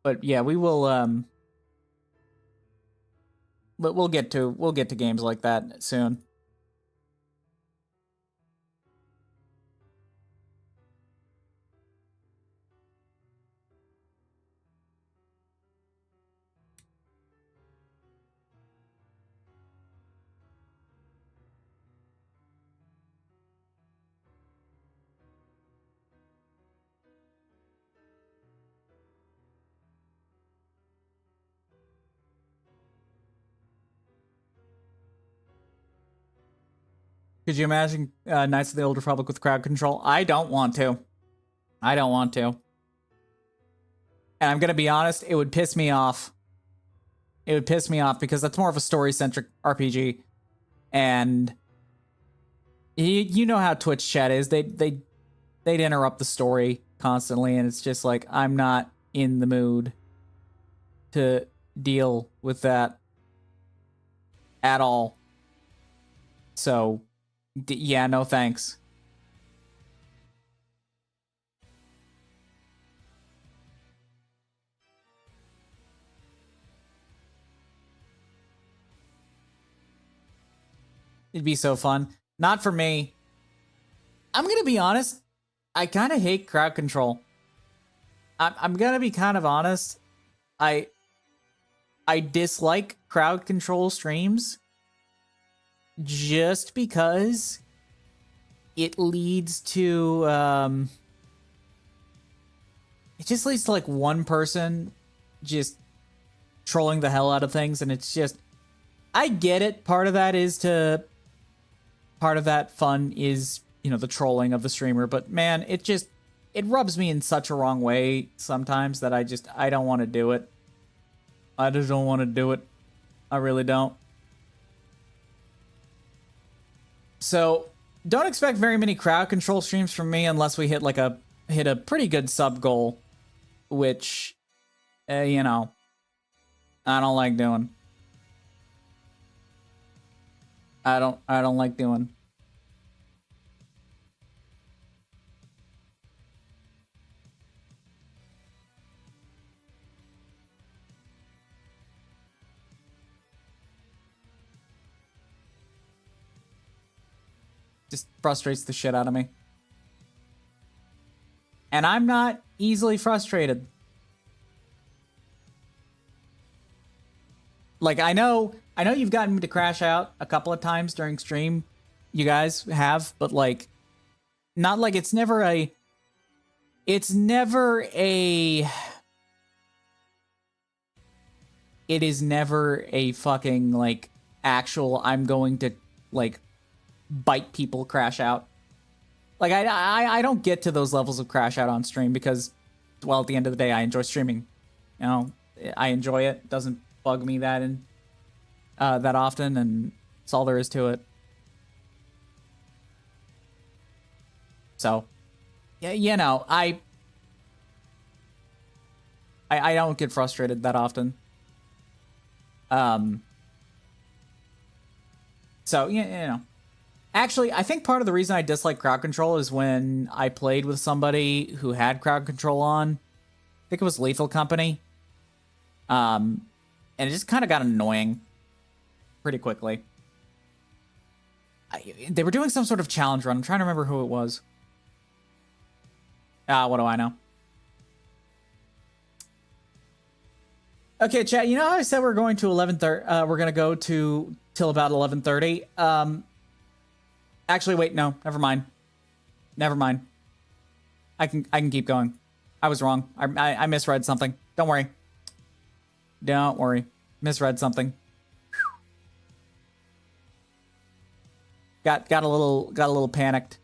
But yeah, we will but we'll get to games like that soon. Could you imagine Knights of the Old Republic with crowd control? I don't want to. And I'm going to be honest, it would piss me off. Because that's more of a story-centric RPG. And you know how Twitch chat is. They'd interrupt the story constantly, and it's just like, I'm not in the mood to deal with that at all. So, yeah, no thanks. It'd be so fun. Not for me. I'm gonna be honest. I kind of hate crowd control. I'm gonna be kind of honest. I dislike crowd control streams just because it leads to it just leads to like one person just trolling the hell out of things, and it's just, I get it. Part of that fun is, you know, the trolling of the streamer, but man, it rubs me in such a wrong way sometimes that I don't want to do it. I just don't want to do it. I really don't. So don't expect very many crowd control streams from me unless we hit a pretty good sub goal, which, you know, I don't like doing. I don't like doing. Just frustrates the shit out of me. And I'm not easily frustrated. Like, I know you've gotten me to crash out a couple of times during stream. You guys have, but like, not like it's never a it is never a fucking like actual I'm going to like bite people crash out. Like I don't get to those levels of crash out on stream because, well, at the end of the day, I enjoy streaming. You know, I enjoy it. It doesn't bug me that often, and that's all there is to it. So, yeah, you know, I don't get frustrated that often. So, yeah, you know. Actually, I think part of the reason I dislike crowd control is when I played with somebody who had crowd control on. I think it was Lethal Company. And it just kind of got annoying pretty quickly. They were doing some sort of challenge run. I'm trying to remember who it was. What do I know? Okay, chat, you know how I said we're going to 11:30? We're going to go to till about 11:30? Actually, wait, no, never mind. Never mind. I can keep going. I was wrong. I misread something. Don't worry. Don't worry. Misread something. Got a little panicked.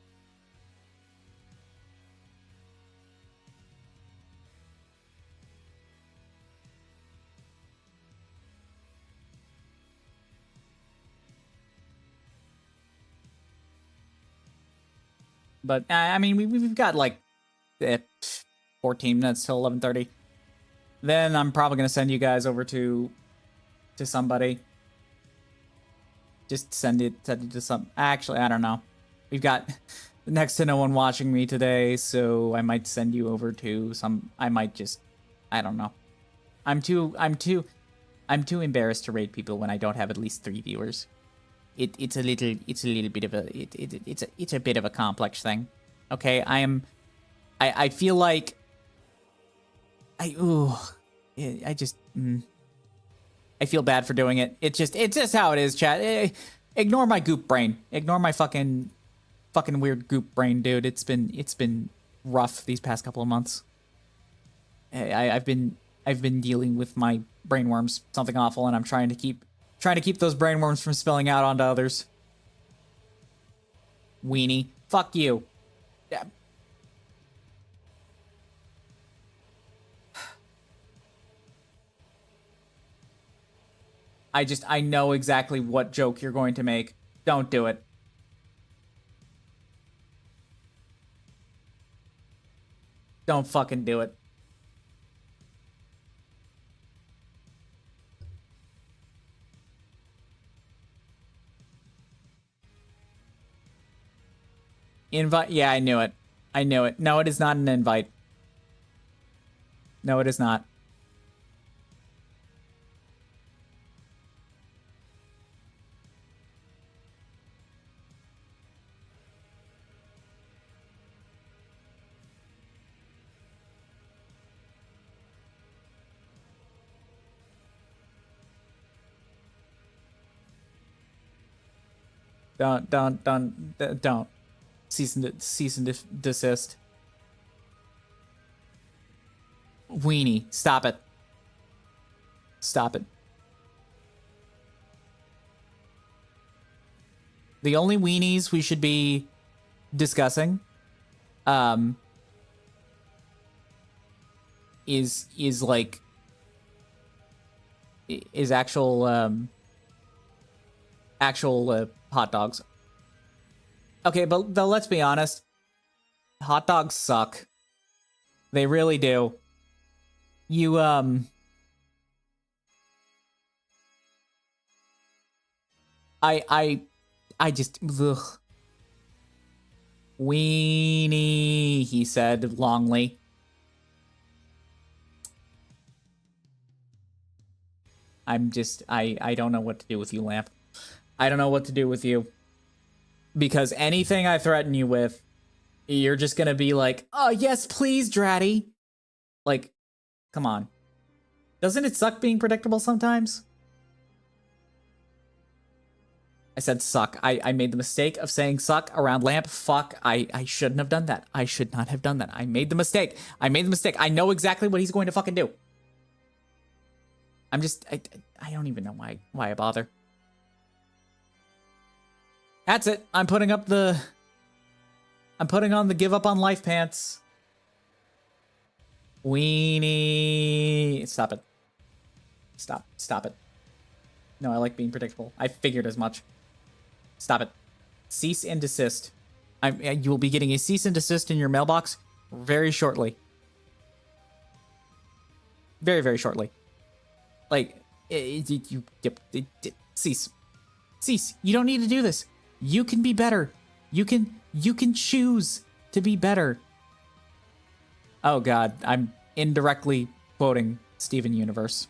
But I mean, we've got like 14 minutes till 11:30. Then I'm probably gonna send you guys over to somebody. Just send it to some. Actually, I don't know. We've got next to no one watching me today, so I might send you over to some. I might just. I don't know. I'm too embarrassed to rate people when I don't have at least 3 viewers. It's a little bit of a bit of a complex thing. Okay, I feel like I feel bad for doing it. It's just how it is, chat. Ignore my goop brain. Ignore my fucking weird goop brain, dude. It's been rough these past couple of months. I've been dealing with my brainworms, something awful, and I'm trying to keep those brainworms from spilling out onto others. Weenie. Fuck you. Yeah. I know exactly what joke you're going to make. Don't do it. Don't fucking do it. Invite? Yeah, I knew it. I knew it. No, it is not an invite. No, it is not. Don't. Cease and desist. Weenie, stop it. Stop it. The only weenies we should be discussing, is like, is actual hot dogs. Okay, but though, let's be honest, hot dogs suck. They really do. You I just, ugh. Weenie, he said longly. I'm just, I don't know what to do with you, Lamp. I don't know what to do with you. Because anything I threaten you with, you're just gonna be like, oh, yes, please, Dratty. Like, come on. Doesn't it suck being predictable sometimes? I said suck. I made the mistake of saying suck around Lamp. Fuck. I shouldn't have done that. I should not have done that. I made the mistake. I made the mistake. I know exactly what he's going to fucking do. I'm just, I don't even know why I bother. That's it. I'm putting on the give up on life pants. Weenie. Stop it. Stop it. No, I like being predictable. I figured as much. Stop it. Cease and desist. You will be getting a cease and desist in your mailbox very shortly. Very, very shortly. Like, cease. Cease. You don't need to do this. You can be better. You can choose to be better. Oh God, I'm indirectly quoting Steven Universe.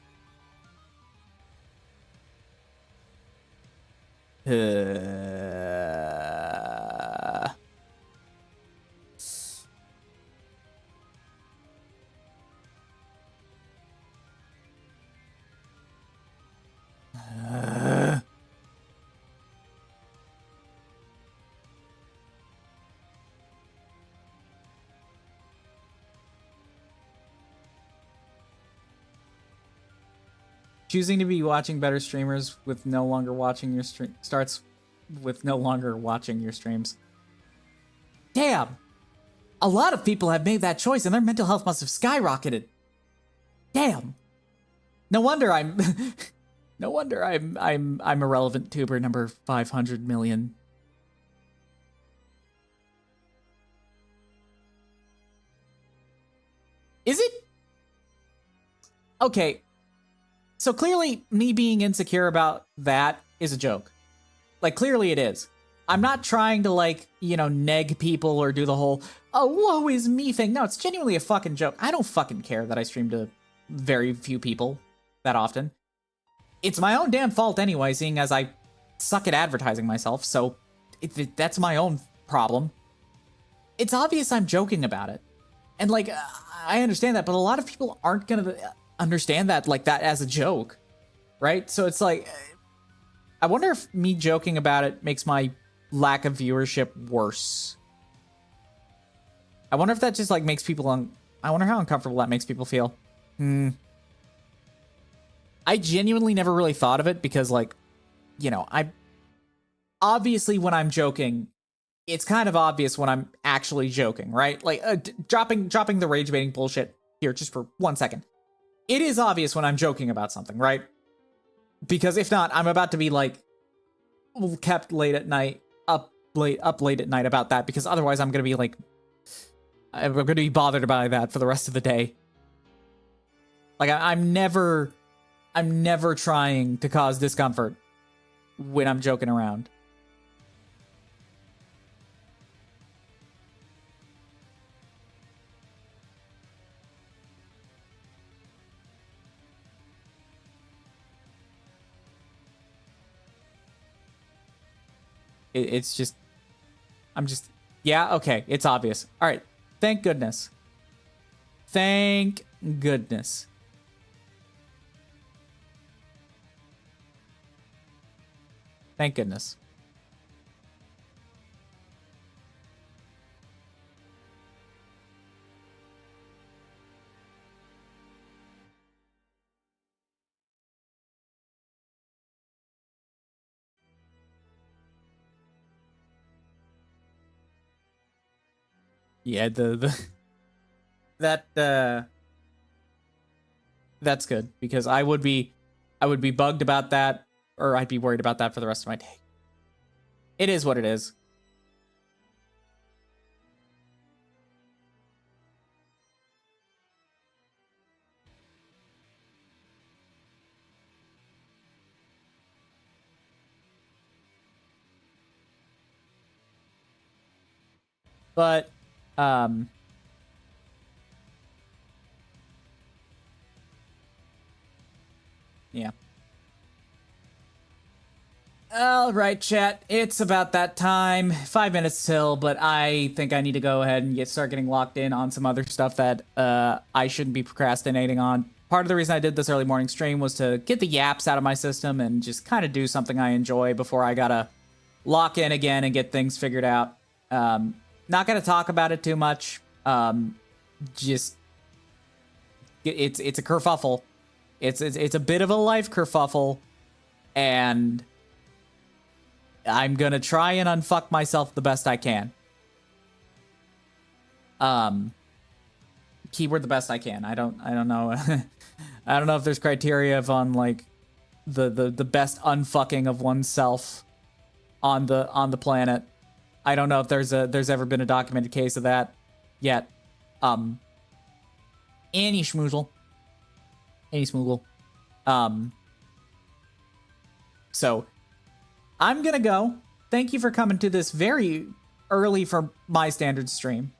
Choosing to be watching better streamers with no longer watching your stream starts with no longer watching your streams. Damn! A lot of people have made that choice and their mental health must have skyrocketed. Damn. No wonder I'm no wonder I'm irrelevant tuber number 500 million. Is it? Okay. So clearly, me being insecure about that is a joke. Like, clearly it is. I'm not trying to, like, you know, neg people or do the whole, oh, woe is me thing. No, it's genuinely a fucking joke. I don't fucking care that I stream to very few people that often. It's my own damn fault anyway, seeing as I suck at advertising myself, so that's my own problem. It's obvious I'm joking about it. And, like, I understand that, but a lot of people aren't gonna understand that like that as a joke, right? So it's like, I wonder if me joking about it makes my lack of viewership worse. I wonder if that just like makes people I wonder how uncomfortable that makes people feel. I genuinely never really thought of it because, like, you know, obviously when I'm joking, it's kind of obvious when I'm actually joking, right? Like dropping the rage baiting bullshit here just for 1 second. It is obvious when I'm joking about something, right? Because if not, I'm about to be like kept late at night, up late at night about that, because otherwise I'm gonna be like, I'm gonna be bothered by that for the rest of the day. Like I'm never trying to cause discomfort when I'm joking around. It's just, yeah, okay, it's obvious. All right, thank goodness. Thank goodness. Thank goodness. Yeah, that's good because I would be bugged about that, or I'd be worried about that for the rest of my day. It is what it is. But yeah. All right, chat. It's about that time. 5 minutes till, but I think I need to go ahead and start getting locked in on some other stuff that I shouldn't be procrastinating on. Part of the reason I did this early morning stream was to get the yaps out of my system and just kind of do something I enjoy before I gotta lock in again and get things figured out. Not gonna talk about it too much. Just it's a kerfuffle. It's a bit of a life kerfuffle, and I'm gonna try and unfuck myself the best I can. Keyword the best I can. I don't know. I don't know if there's criteria of on like the best unfucking of oneself on the planet. I don't know if there's ever been a documented case of that yet. Any schmoozle. So I'm gonna go. Thank you for coming to this very early for my standard stream.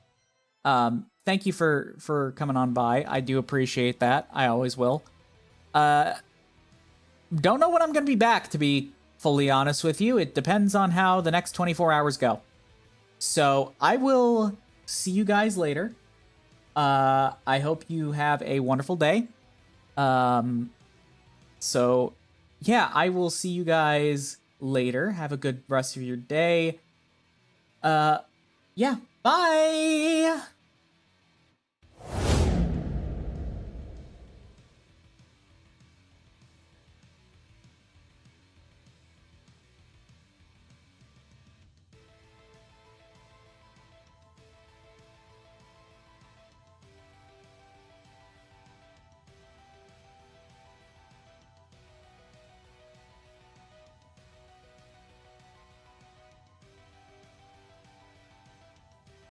Thank you for coming on by. I do appreciate that. I always will. Don't know when I'm gonna be back, to be fully honest with you. It depends on how the next 24 hours go. So I will see you guys later. I hope you have a wonderful day. So yeah, I will see you guys later. Have a good rest of your day. Yeah, bye!